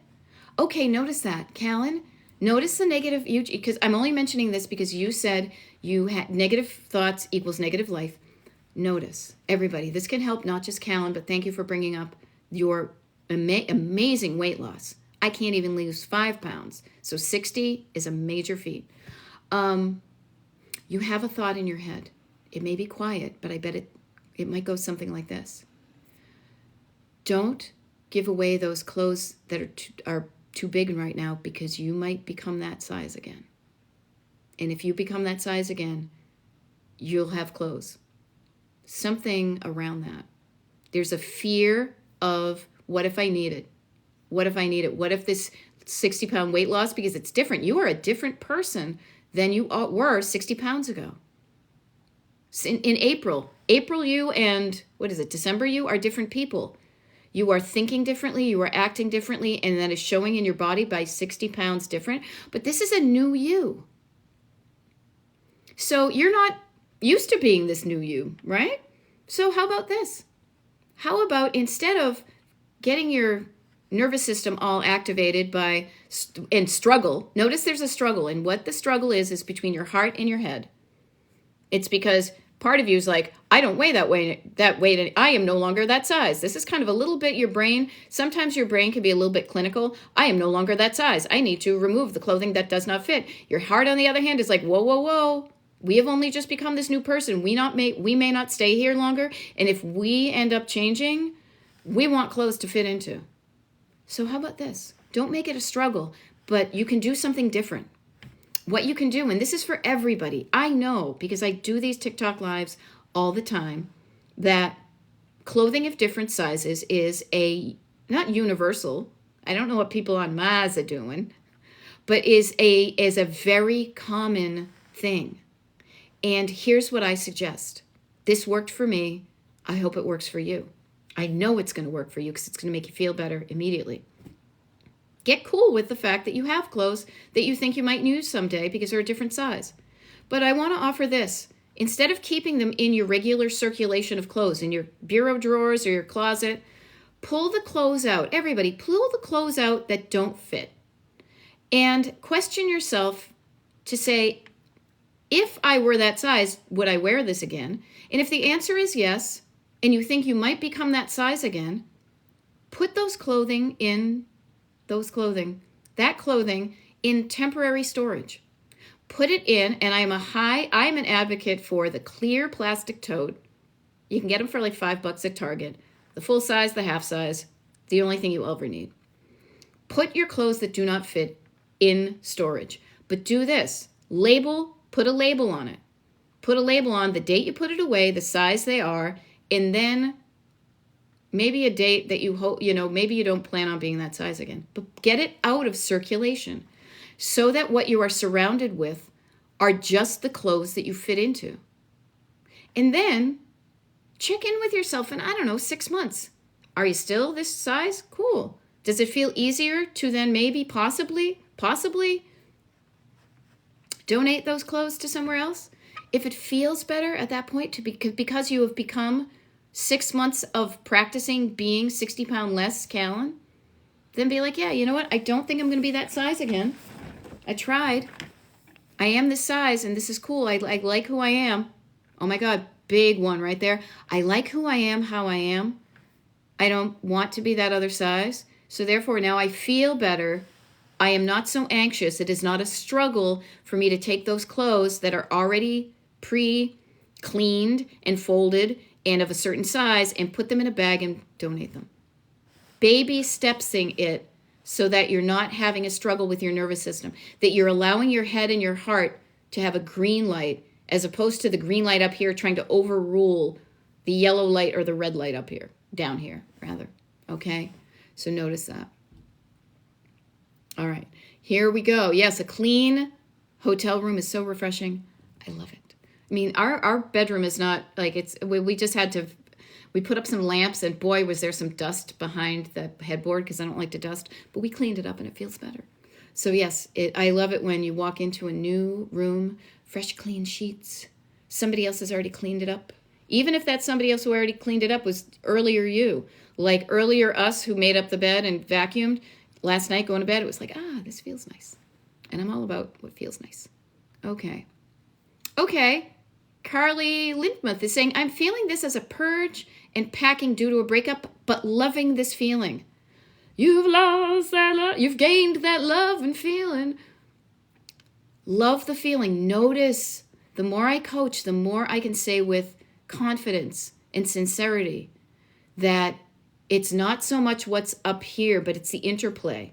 Okay, notice that, Callan. Notice the negative, because I'm only mentioning this because you said you had negative thoughts equals negative life. Notice, everybody, this can help not just Callan, but thank you for bringing up your amazing weight loss. I can't even lose 5 pounds, so 60 is a major feat. You have a thought in your head. It may be quiet, but I bet it might go something like this. Don't give away those clothes that are too big right now because you might become that size again. And if you become that size again, you'll have clothes. Something around that. There's a fear of what if I need it? What if I need it? What if this 60-pound weight loss, because it's different. You are a different person than you were 60 pounds ago. In April you and, December you are different people. You are thinking differently, you are acting differently, and that is showing in your body by 60 pounds different. But this is a new you. So you're not used to being this new you, right? So how about this? How about instead of getting your nervous system all activated and struggle, notice there's a struggle, and what the struggle is between your heart and your head. It's because part of you is like, I don't weigh that weight, I am no longer that size. This is kind of a little bit your brain. Sometimes your brain can be a little bit clinical. I am no longer that size. I need to remove the clothing that does not fit. Your heart, on the other hand, is like, whoa, whoa, whoa. We have only just become this new person. We may not stay here longer. And if we end up changing, we want clothes to fit into. So how about this? Don't make it a struggle, but you can do something different. What you can do, and this is for everybody. I know, because I do these TikTok lives all the time, that clothing of different sizes is not universal. I don't know what people on Mars are doing, but is a very common thing. And here's what I suggest. This worked for me. I hope it works for you. I know it's going to work for you because it's going to make you feel better immediately. Get cool with the fact that you have clothes that you think you might use someday because they're a different size. But I want to offer this. Instead of keeping them in your regular circulation of clothes, in your bureau drawers or your closet, pull the clothes out. Everybody, pull the clothes out that don't fit. And question yourself to say, if I were that size, would I wear this again? And if the answer is yes, and you think you might become that size again, put that clothing in temporary storage. Put it in, and I'm an advocate for the clear plastic tote. You can get them for like $5 at Target. The full size, the half size, the only thing you'll ever need. Put your clothes that do not fit in storage. But do this. Label put a label on it. Put a label on the date you put it away, the size they are, and then maybe a date that you hope, maybe you don't plan on being that size again. But get it out of circulation so that what you are surrounded with are just the clothes that you fit into. And then check in with yourself in, 6 months. Are you still this size? Cool. Does it feel easier to then maybe possibly donate those clothes to somewhere else? If it feels better at that point because you have become 6 months of practicing being 60 pound less, Callan, then be like, yeah, you know what? I don't think I'm going to be that size again. I tried. I am this size and this is cool. I like who I am. Oh my God, big one right there. I like who I am, how I am. I don't want to be that other size. So therefore now I feel better. I am not so anxious. It is not a struggle for me to take those clothes that are already pre-cleaned and folded and of a certain size and put them in a bag and donate them. Baby stepsing it so that you're not having a struggle with your nervous system, that you're allowing your head and your heart to have a green light as opposed to the green light up here trying to overrule the yellow light or the red light up here, down here, rather. Okay? So notice that. All right. Here we go. Yes, a clean hotel room is so refreshing. I love it. I mean, our bedroom is not like we just had to, we put up some lamps and boy, was there some dust behind the headboard because I don't like to dust, but we cleaned it up and it feels better. So yes, I love it when you walk into a new room, fresh, clean sheets. Somebody else has already cleaned it up. Even if that somebody else who already cleaned it up was earlier you, like earlier us who made up the bed and vacuumed, last night going to bed, it was like, this feels nice. And I'm all about what feels nice. Okay. Carly Lindmuth is saying, I'm feeling this as a purge and packing due to a breakup, but loving this feeling. You've lost that love. You've gained that love and feeling. Love the feeling. Notice the more I coach, the more I can say with confidence and sincerity that it's not so much what's up here, but it's the interplay.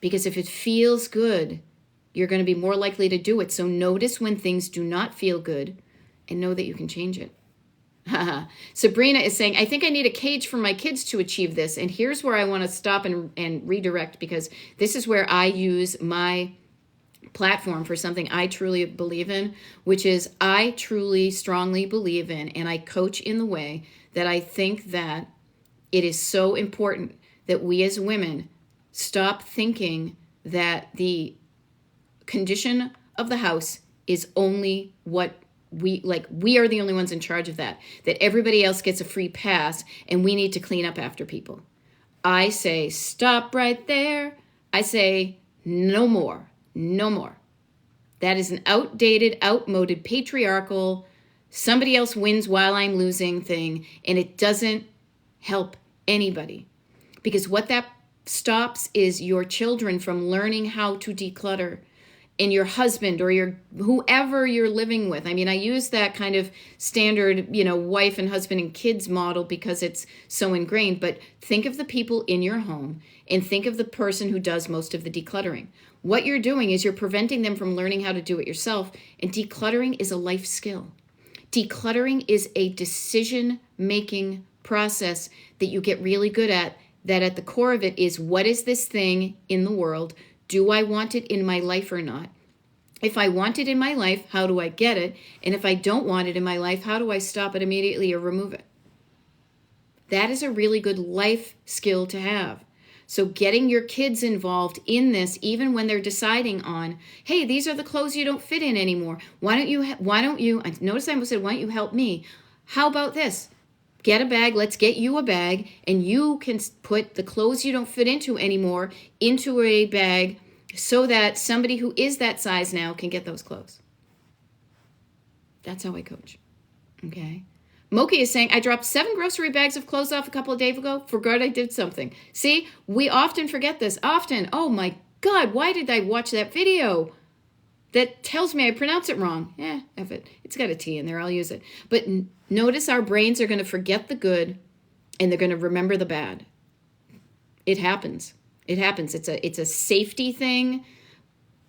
Because if it feels good, you're going to be more likely to do it. So notice when things do not feel good and know that you can change it. Sabrina is saying, I think I need a cage for my kids to achieve this. And here's where I want to stop and redirect, because this is where I use my platform for something I truly believe in, which is I truly strongly believe in, and I coach in the way that I think that it is so important that we as women stop thinking that the condition of the house is only what we are the only ones in charge of that everybody else gets a free pass and we need to clean up after people. I say, stop right there. I say, no more. That is an outdated, outmoded, patriarchal, somebody else wins while I'm losing thing, and it doesn't help anybody. Because what that stops is your children from learning how to declutter, and your husband or your whoever you're living with. I mean, I use that kind of standard, wife and husband and kids model because it's so ingrained, but think of the people in your home and think of the person who does most of the decluttering. What you're doing is you're preventing them from learning how to do it yourself, and decluttering is a life skill. Decluttering is a decision-making process that you get really good at, that at the core of it is, what is this thing in the world? Do I want it in my life or not? If I want it in my life, how do I get it? And if I don't want it in my life, how do I stop it immediately or remove it? That is a really good life skill to have. So getting your kids involved in this, even when they're deciding on, hey, these are the clothes you don't fit in anymore. Why don't you, notice I said, why don't you help me? How about this? Get a bag, let's get you a bag, and you can put the clothes you don't fit into anymore into a bag so that somebody who is that size now can get those clothes. That's how I coach. Okay? Moki is saying, I dropped 7 grocery bags of clothes off a couple of days ago. Forgot I did something. See, we often forget this. Oh my God, why did I watch that video? That tells me I pronounce it wrong. F it. It's got a T in there. I'll use it. But notice our brains are going to forget the good and they're going to remember the bad. It happens. It's a safety thing.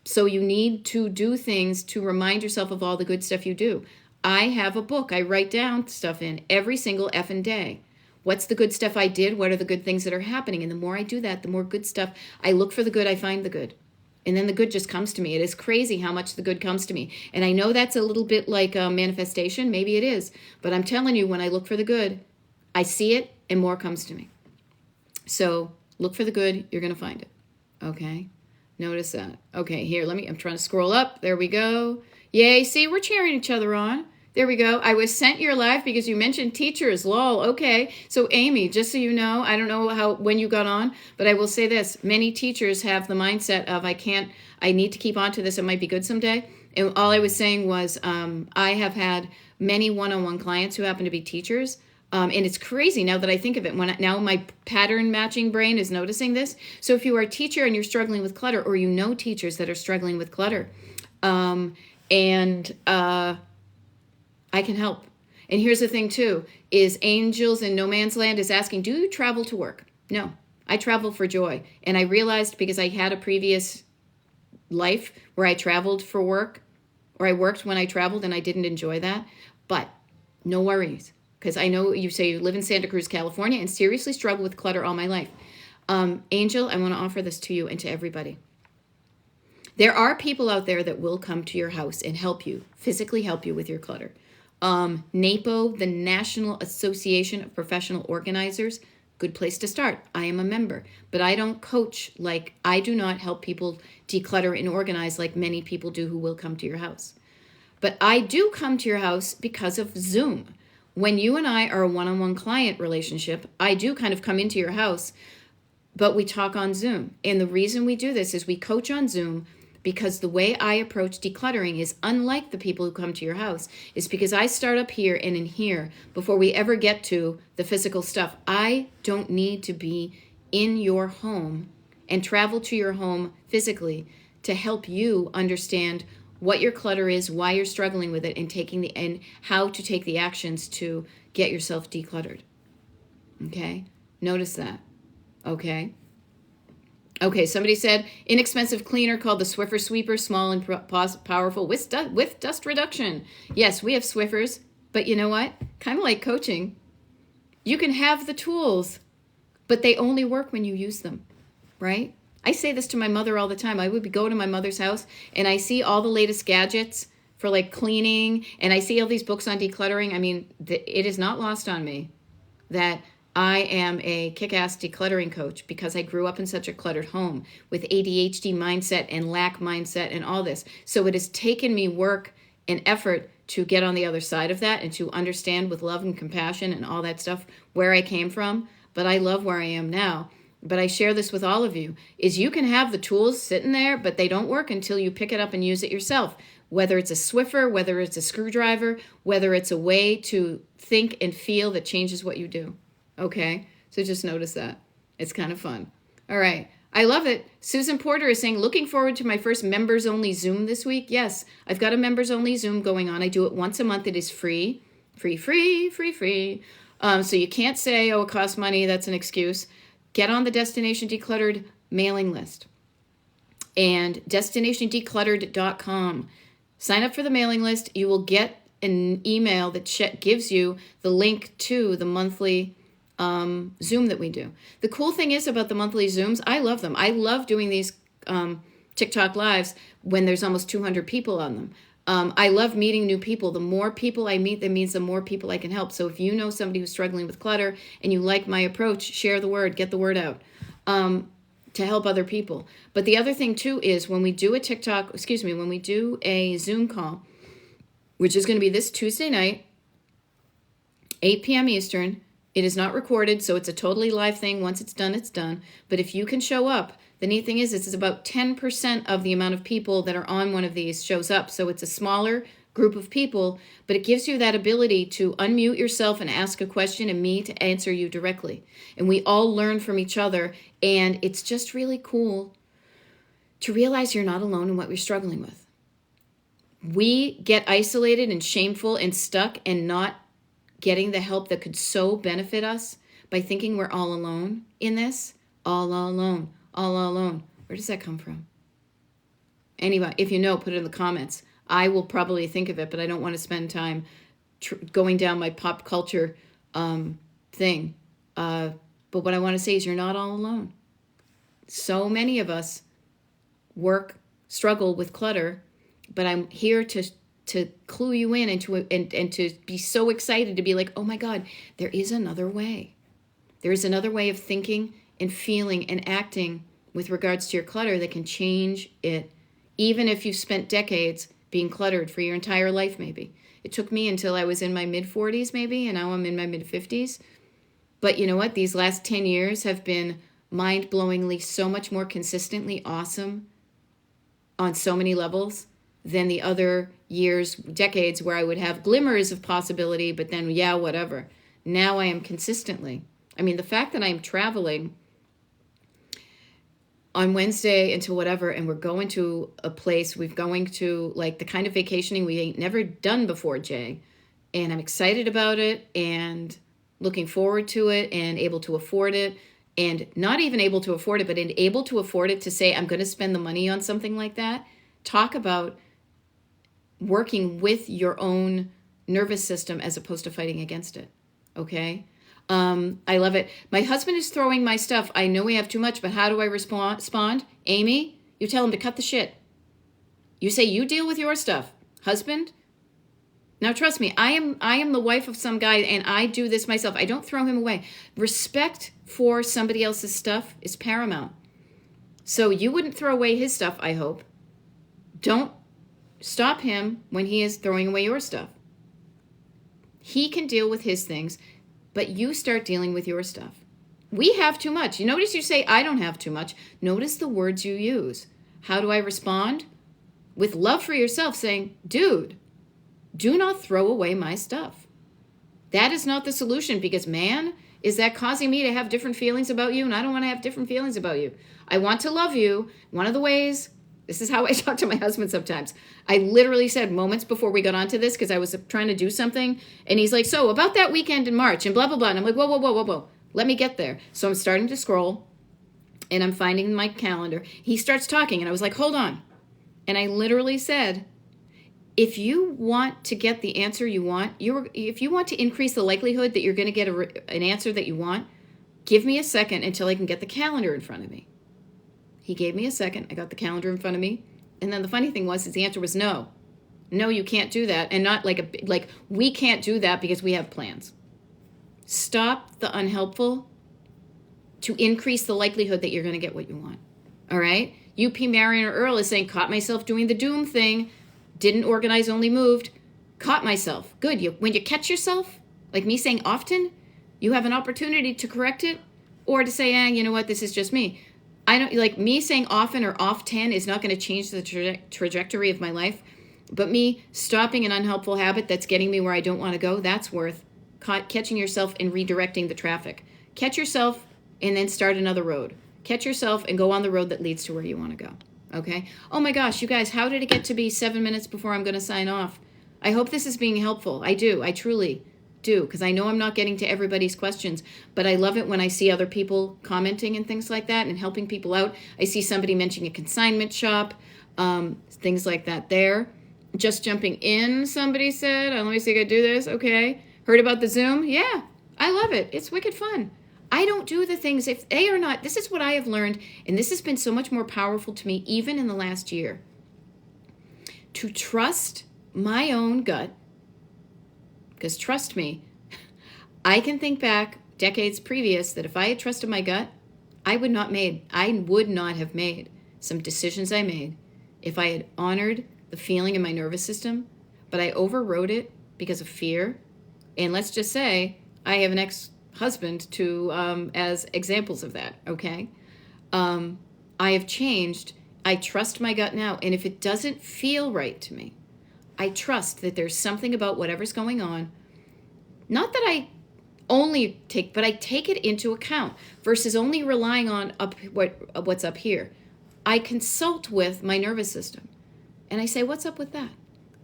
So you need to do things to remind yourself of all the good stuff you do. I have a book I write down stuff in every single effing day. What's the good stuff I did? What are the good things that are happening? And the more I do that, the more good stuff. I look for the good, I find the good. And then the good just comes to me. It is crazy how much the good comes to me. And I know that's a little bit like a manifestation. Maybe it is. But I'm telling you, when I look for the good, I see it and more comes to me. So look for the good. You're going to find it. Okay? Notice that. Okay, here, I'm trying to scroll up. There we go. Yay, see, we're cheering each other on. There we go. I was sent your live because you mentioned teachers. Lol. Okay. So Amy, just so you know, I don't know when you got on, but I will say this. Many teachers have the mindset of I need to keep on to this. It might be good someday. And all I was saying was I have had many one-on-one clients who happen to be teachers. And it's crazy now that I think of it. Now my pattern matching brain is noticing this. So if you are a teacher and you're struggling with clutter, or you know teachers that are struggling with clutter, I can help. And here's the thing too, is Angels in No Man's Land is asking, do you travel to work? No, I travel for joy. And I realized because I had a previous life where I traveled for work, or I worked when I traveled and I didn't enjoy that. But no worries, because I know you say you live in Santa Cruz, California, and seriously struggle with clutter all my life. Angel, I want to offer this to you and to everybody. There are people out there that will come to your house and help you, physically help you with your clutter. NAPO, the National Association of Professional Organizers, good place to start. I am a member, but I don't coach I do not help people declutter and organize like many people do who will come to your house. But I do come to your house because of Zoom. When you and I are a one-on-one client relationship, I do kind of come into your house, but we talk on Zoom. And the reason we do this is we coach on Zoom because the way I approach decluttering is unlike the people who come to your house. Is because I start up here and in here before we ever get to the physical stuff. I don't need to be in your home and travel to your home physically to help you understand what your clutter is, why you're struggling with it, and how to take the actions to get yourself decluttered. Okay? Notice that. Okay? Okay, somebody said, inexpensive cleaner called the Swiffer Sweeper, small and powerful with dust reduction. Yes, we have Swiffers, but you know what? Kind of like coaching. You can have the tools, but they only work when you use them, right? I say this to my mother all the time. I would go to my mother's house, and I see all the latest gadgets for cleaning, and I see all these books on decluttering. I mean, it is not lost on me that I am a kick-ass decluttering coach because I grew up in such a cluttered home with ADHD mindset and lack mindset and all this. So it has taken me work and effort to get on the other side of that and to understand with love and compassion and all that stuff where I came from. But I love where I am now. But I share this with all of you, is you can have the tools sitting there, but they don't work until you pick it up and use it yourself. Whether it's a Swiffer, whether it's a screwdriver, whether it's a way to think and feel that changes what you do. Okay, so just notice that. It's kind of fun. All right, I love it. Susan Porter is saying, looking forward to my first members-only Zoom this week. Yes, I've got a members-only Zoom going on. I do it once a month. It is free. Free. So you can't say, oh, it costs money. That's an excuse. Get on the Destination Decluttered mailing list and destinationdecluttered.com. Sign up for the mailing list. You will get an email that gives you the link to the monthly Zoom that we do. The cool thing is about the monthly Zooms, I love them. I love doing these TikTok lives when there's almost 200 people on them. I love meeting new people. The more people I meet, that means the more people I can help. So if you know somebody who's struggling with clutter and you like my approach, share the word, get the word out to help other people. But the other thing too is when we do when we do a Zoom call, which is going to be this Tuesday night, 8 p.m. Eastern. It is not recorded, so it's a totally live thing. Once it's done, it's done. But if you can show up, the neat thing is it's about 10% of the amount of people that are on one of these shows up. So it's a smaller group of people, but it gives you that ability to unmute yourself and ask a question and me to answer you directly. And we all learn from each other, and it's just really cool to realize you're not alone in what you're struggling with. We get isolated and shameful and stuck and not getting the help that could so benefit us by thinking we're all alone in this. All alone. Where does that come from? Anyway, if you know, put it in the comments. I will probably think of it, but I don't want to spend time going down my pop culture thing. But what I want to say is you're not all alone. So many of us struggle with clutter, but I'm here to clue you in and to be so excited to be like, oh my God, there is another way. There is another way of thinking and feeling and acting with regards to your clutter that can change it, even if you've spent decades being cluttered for your entire life, maybe. It took me until I was in my mid-40s, maybe, and now I'm in my mid-50s. But you know what? These last 10 years have been mind-blowingly so much more consistently awesome on so many levels than the other years, decades, where I would have glimmers of possibility, but then, yeah, whatever. Now I am consistently. I mean, the fact that I'm traveling on Wednesday until whatever, and we're going to a place, we're going to like the kind of vacationing we ain't never done before, Jay. And I'm excited about it and looking forward to it and able to afford it, and not even able to afford it, but able to afford it to say, I'm going to spend the money on something like that. Talk about working with your own nervous system as opposed to fighting against it. Okay? I love it. My husband is throwing my stuff. I know we have too much, but how do I respond? Amy, you tell him to cut the shit. You say you deal with your stuff. Husband? Now trust me, I am the wife of some guy and I do this myself. I don't throw him away. Respect for somebody else's stuff is paramount. So you wouldn't throw away his stuff, I hope. Don't stop him when he is throwing away your stuff. He can deal with his things, but you start dealing with your stuff. We have too much. You notice you say, I don't have too much. Notice the words you use. How do I respond? With love for yourself, saying, dude, do not throw away my stuff. That is not the solution, because man, is that causing me to have different feelings about you? And I don't want to have different feelings about you. I want to love you. One of the ways, this is how I talk to my husband sometimes. I literally said moments before we got onto this, because I was trying to do something, and he's like, so about that weekend in March and blah, blah, blah. And I'm like, whoa. Let me get there. So I'm starting to scroll and I'm finding my calendar. He starts talking and I was like, hold on. And I literally said, if you want to get the answer you want, if you want to increase the likelihood that you're going to get an answer that you want, give me a second until I can get the calendar in front of me. He gave me a second. I got the calendar in front of me. And then the funny thing was, his answer was no. No, you can't do that. And not like we can't do that because we have plans. Stop the unhelpful to increase the likelihood that you're going to get what you want. All right? UP Marion Earl is saying, caught myself doing the doom thing. Didn't organize, only moved. Caught myself. Good. When you catch yourself, like me saying often, you have an opportunity to correct it or to say, you know what, this is just me. I don't like me saying often or often is not going to change the trajectory of my life. But me stopping an unhelpful habit that's getting me where I don't want to go, that's worth catching yourself and redirecting the traffic. Catch yourself and then start another road. Catch yourself and go on the road that leads to where you want to go. Okay? Oh my gosh, you guys, how did it get to be 7 minutes before I'm going to sign off? I hope this is being helpful. I do. I truly do, because I know I'm not getting to everybody's questions, but I love it when I see other people commenting and things like that and helping people out. I see somebody mentioning a consignment shop, things like that there. Just jumping in, somebody said. Let me see if I do this. Okay. Heard about the Zoom? Yeah, I love it. It's wicked fun. I don't do the things if they are not. This is what I have learned, and this has been so much more powerful to me even in the last year. To trust my own gut, because trust me, I can think back decades previous that if I had trusted my gut, I would not have made some decisions I made if I had honored the feeling in my nervous system, but I overrode it because of fear. And let's just say I have an ex-husband as examples of that, okay? I have changed. I trust my gut now. And if it doesn't feel right to me, I trust that there's something about whatever's going on. Not that I only take, but I take it into account versus only relying on what's up here. I consult with my nervous system. And I say, what's up with that?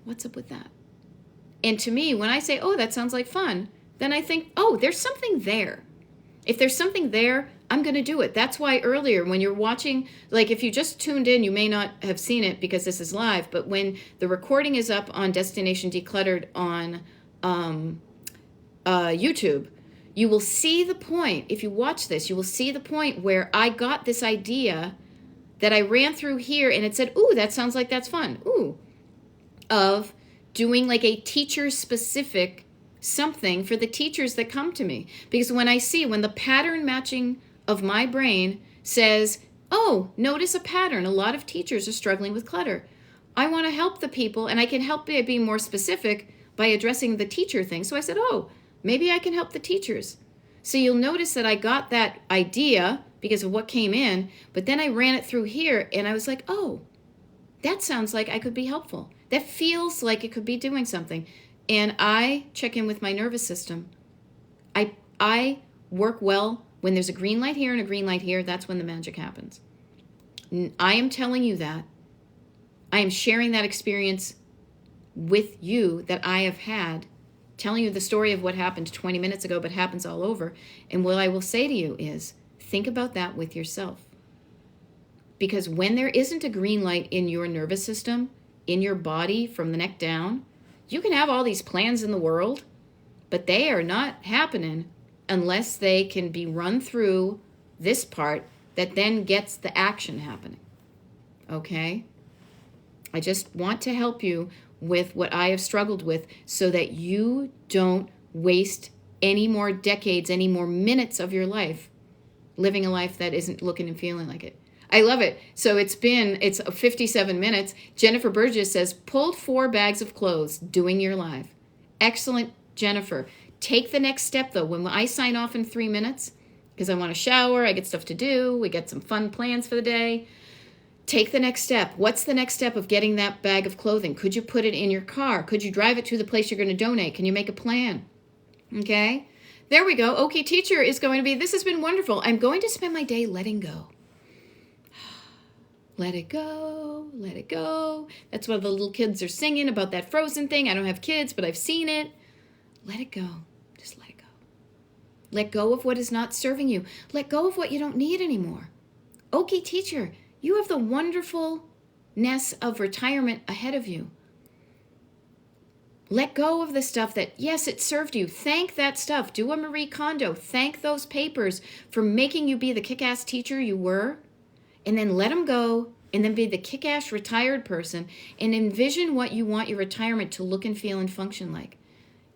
What's up with that? And to me, when I say, oh, that sounds like fun, then I think, oh, there's something there. If there's something there, I'm going to do it. That's why earlier when you're watching, like if you just tuned in, you may not have seen it because this is live, but when the recording is up on Destination Decluttered on YouTube, you will see the point. If you watch this, you will see the point where I got this idea that I ran through here and it said, ooh, that sounds like that's fun. Ooh, of doing like a teacher specific something for the teachers that come to me. Because when the pattern matching of my brain says, oh, notice a pattern. A lot of teachers are struggling with clutter. I want to help the people, and I can help by being more specific by addressing the teacher thing. So I said, oh, maybe I can help the teachers. So you'll notice that I got that idea because of what came in, but then I ran it through here and I was like, oh, that sounds like I could be helpful. That feels like it could be doing something. And I check in with my nervous system. I work well when there's a green light here and a green light here. That's when the magic happens. I am telling you that. I am sharing that experience with you that I have had, telling you the story of what happened 20 minutes ago, but happens all over. And what I will say to you is, think about that with yourself. Because when there isn't a green light in your nervous system, in your body from the neck down, you can have all these plans in the world, but they are not happening unless they can be run through this part that then gets the action happening. Okay? I just want to help you with what I have struggled with so that you don't waste any more decades, any more minutes of your life living a life that isn't looking and feeling like it. I love it. So it's 57 minutes. Jennifer Burgess says, pulled 4 bags of clothes, doing your live. Excellent, Jennifer. Take the next step, though. When I sign off in 3 minutes, because I want to shower, I get stuff to do, we get some fun plans for the day, take the next step. What's the next step of getting that bag of clothing? Could you put it in your car? Could you drive it to the place you're going to donate? Can you make a plan? Okay? There we go. Okay, teacher is going to be, this has been wonderful. I'm going to spend my day letting go. Let it go, let it go. That's why the little kids are singing about that Frozen thing. I don't have kids, but I've seen it. Let it go. Just let it go. Let go of what is not serving you. Let go of what you don't need anymore. Okay, teacher, you have the wonderfulness of retirement ahead of you. Let go of the stuff that, yes, it served you. Thank that stuff. Do a Marie Kondo. Thank those papers for making you be the kick-ass teacher you were. And then let them go. And then be the kick-ass retired person. And envision what you want your retirement to look and feel and function like.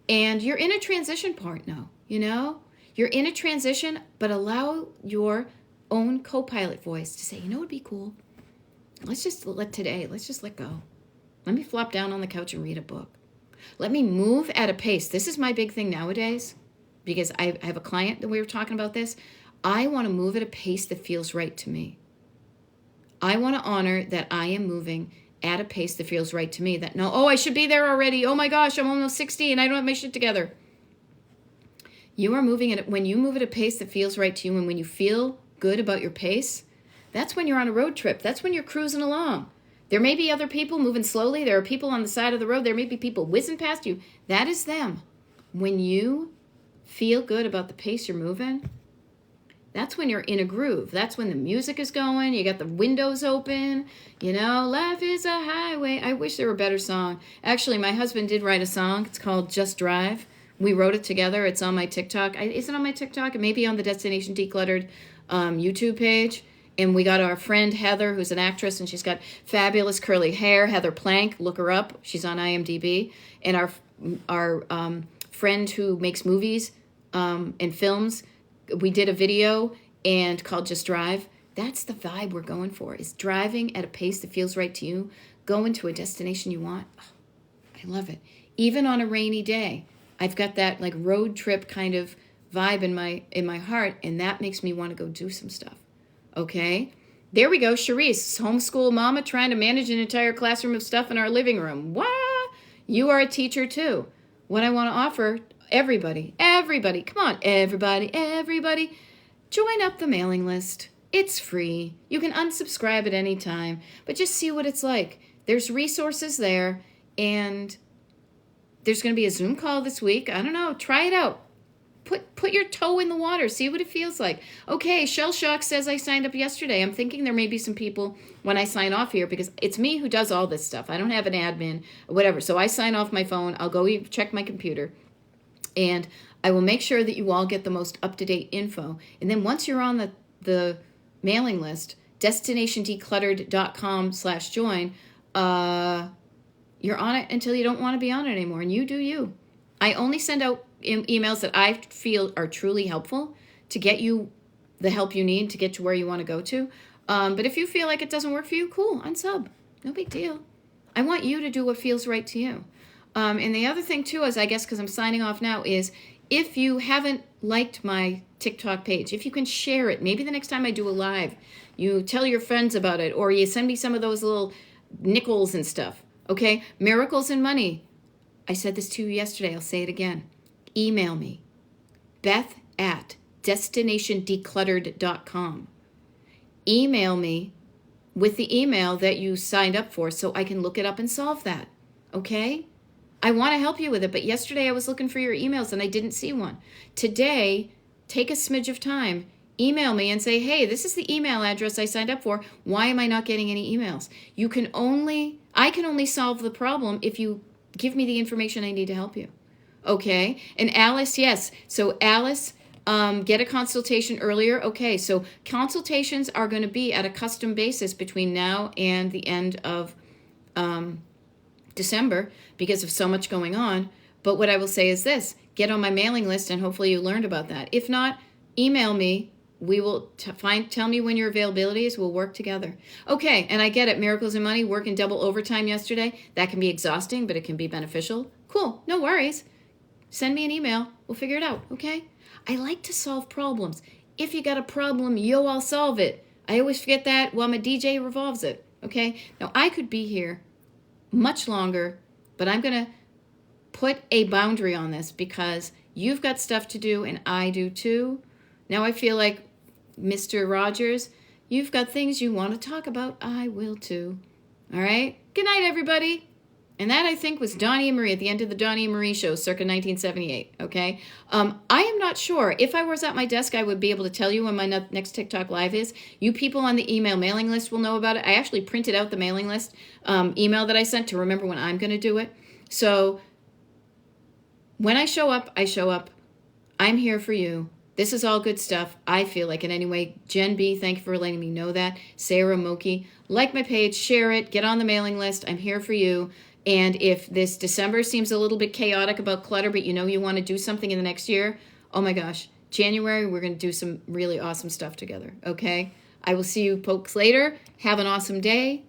And you're in a transition part now, you know? You're in a transition, but allow your own co-pilot voice to say, you know what would be cool? Let's just let go. Let me flop down on the couch and read a book. Let me move at a pace. This is my big thing nowadays because I have a client that we were talking about this. I want to move at a pace that feels right to me. I want to honor that I am moving at a pace that feels right to me. That I should be there already. Oh my gosh, I'm almost 60 and I don't have my shit together. You are moving when you move at a pace that feels right to you, and when you feel good about your pace, that's when you're on a road trip. That's when you're cruising along. There may be other people moving slowly. There are people on the side of the road. There may be people whizzing past you. That is them. When you feel good about the pace you're moving, that's when you're in a groove. That's when the music is going. You got the windows open. You know, life is a highway. I wish there were a better song. Actually, my husband did write a song. It's called Just Drive. We wrote it together. It's on my TikTok. Is it on my TikTok? It may be on the Destination Decluttered YouTube page. And we got our friend Heather, who's an actress, and she's got fabulous curly hair. Heather Plank, look her up. She's on IMDb. And our friend who makes movies and films, we did a video and called Just Drive. That's the vibe we're going for, is driving at a pace that feels right to you, going to a destination you want. Oh, I love it. Even on a rainy day, I've got that like road trip kind of vibe in my heart, and that makes me want to go do some stuff. Okay? There we go. Charisse, homeschool mama trying to manage an entire classroom of stuff in our living room. What? You are a teacher too. What I want to offer everybody, come on, everybody, join up the mailing list. It's free. You can unsubscribe at any time, but just see what it's like. There's resources there, and there's going to be a Zoom call this week. I don't know. Try it out. Put your toe in the water. See what it feels like. Okay, Shell Shock says I signed up yesterday. I'm thinking there may be some people when I sign off here because it's me who does all this stuff. I don't have an admin or whatever. So I sign off my phone. I'll go check my computer. And I will make sure that you all get the most up-to-date info. And then once you're on the mailing list, destinationdecluttered.com/join, you're on it until you don't want to be on it anymore. And you do you. I only send out emails that I feel are truly helpful to get you the help you need to get to where you want to go to. But if you feel like it doesn't work for you, cool, unsub. No big deal. I want you to do what feels right to you. And the other thing, too, is I guess because I'm signing off now, is if you haven't liked my TikTok page, if you can share it, maybe the next time I do a live, you tell your friends about it, or you send me some of those little nickels and stuff, okay? Miracles and Money. I said this to you yesterday. I'll say it again. Email me, beth@destinationdecluttered.com. Email me with the email that you signed up for so I can look it up and solve that, okay? I want to help you with it, but yesterday I was looking for your emails and I didn't see one. Today, take a smidge of time, email me and say, hey, this is the email address I signed up for. Why am I not getting any emails? I can only solve the problem if you give me the information I need to help you. Okay, and Alice, yes. So Alice, get a consultation earlier. Okay, so consultations are going to be at a custom basis between now and the end of December because of so much going on. But what I will say is this, get on my mailing list and hopefully you learned about that. If not, email me. We will tell me when your availability is. We'll work together. Okay, and I get it. Miracles and Money, working double overtime yesterday. That can be exhausting, but it can be beneficial. Cool, no worries. Send me an email. We'll figure it out, okay? I like to solve problems. If you got a problem, I'll solve it. I always forget that while my DJ revolves it, okay? Now, I could be here much longer, but I'm going to put a boundary on this because you've got stuff to do and I do too. Now I feel like, Mr. Rogers, you've got things you want to talk about. I will too. All right? Good night, everybody. And that, I think, was Donnie and Marie at the end of the Donnie and Marie show, circa 1978, okay? I am not sure. If I was at my desk, I would be able to tell you when my next TikTok Live is. You people on the email mailing list will know about it. I actually printed out the mailing list email that I sent to remember when I'm going to do it. So when I show up, I show up. I'm here for you. This is all good stuff, I feel like. And anyway, Jen B., thank you for letting me know that. Sarah Moki, like my page, share it, get on the mailing list. I'm here for you. And if this December seems a little bit chaotic about clutter, but you want to do something in the next year, oh my gosh, January, we're going to do some really awesome stuff together, okay? I will see you folks later. Have an awesome day.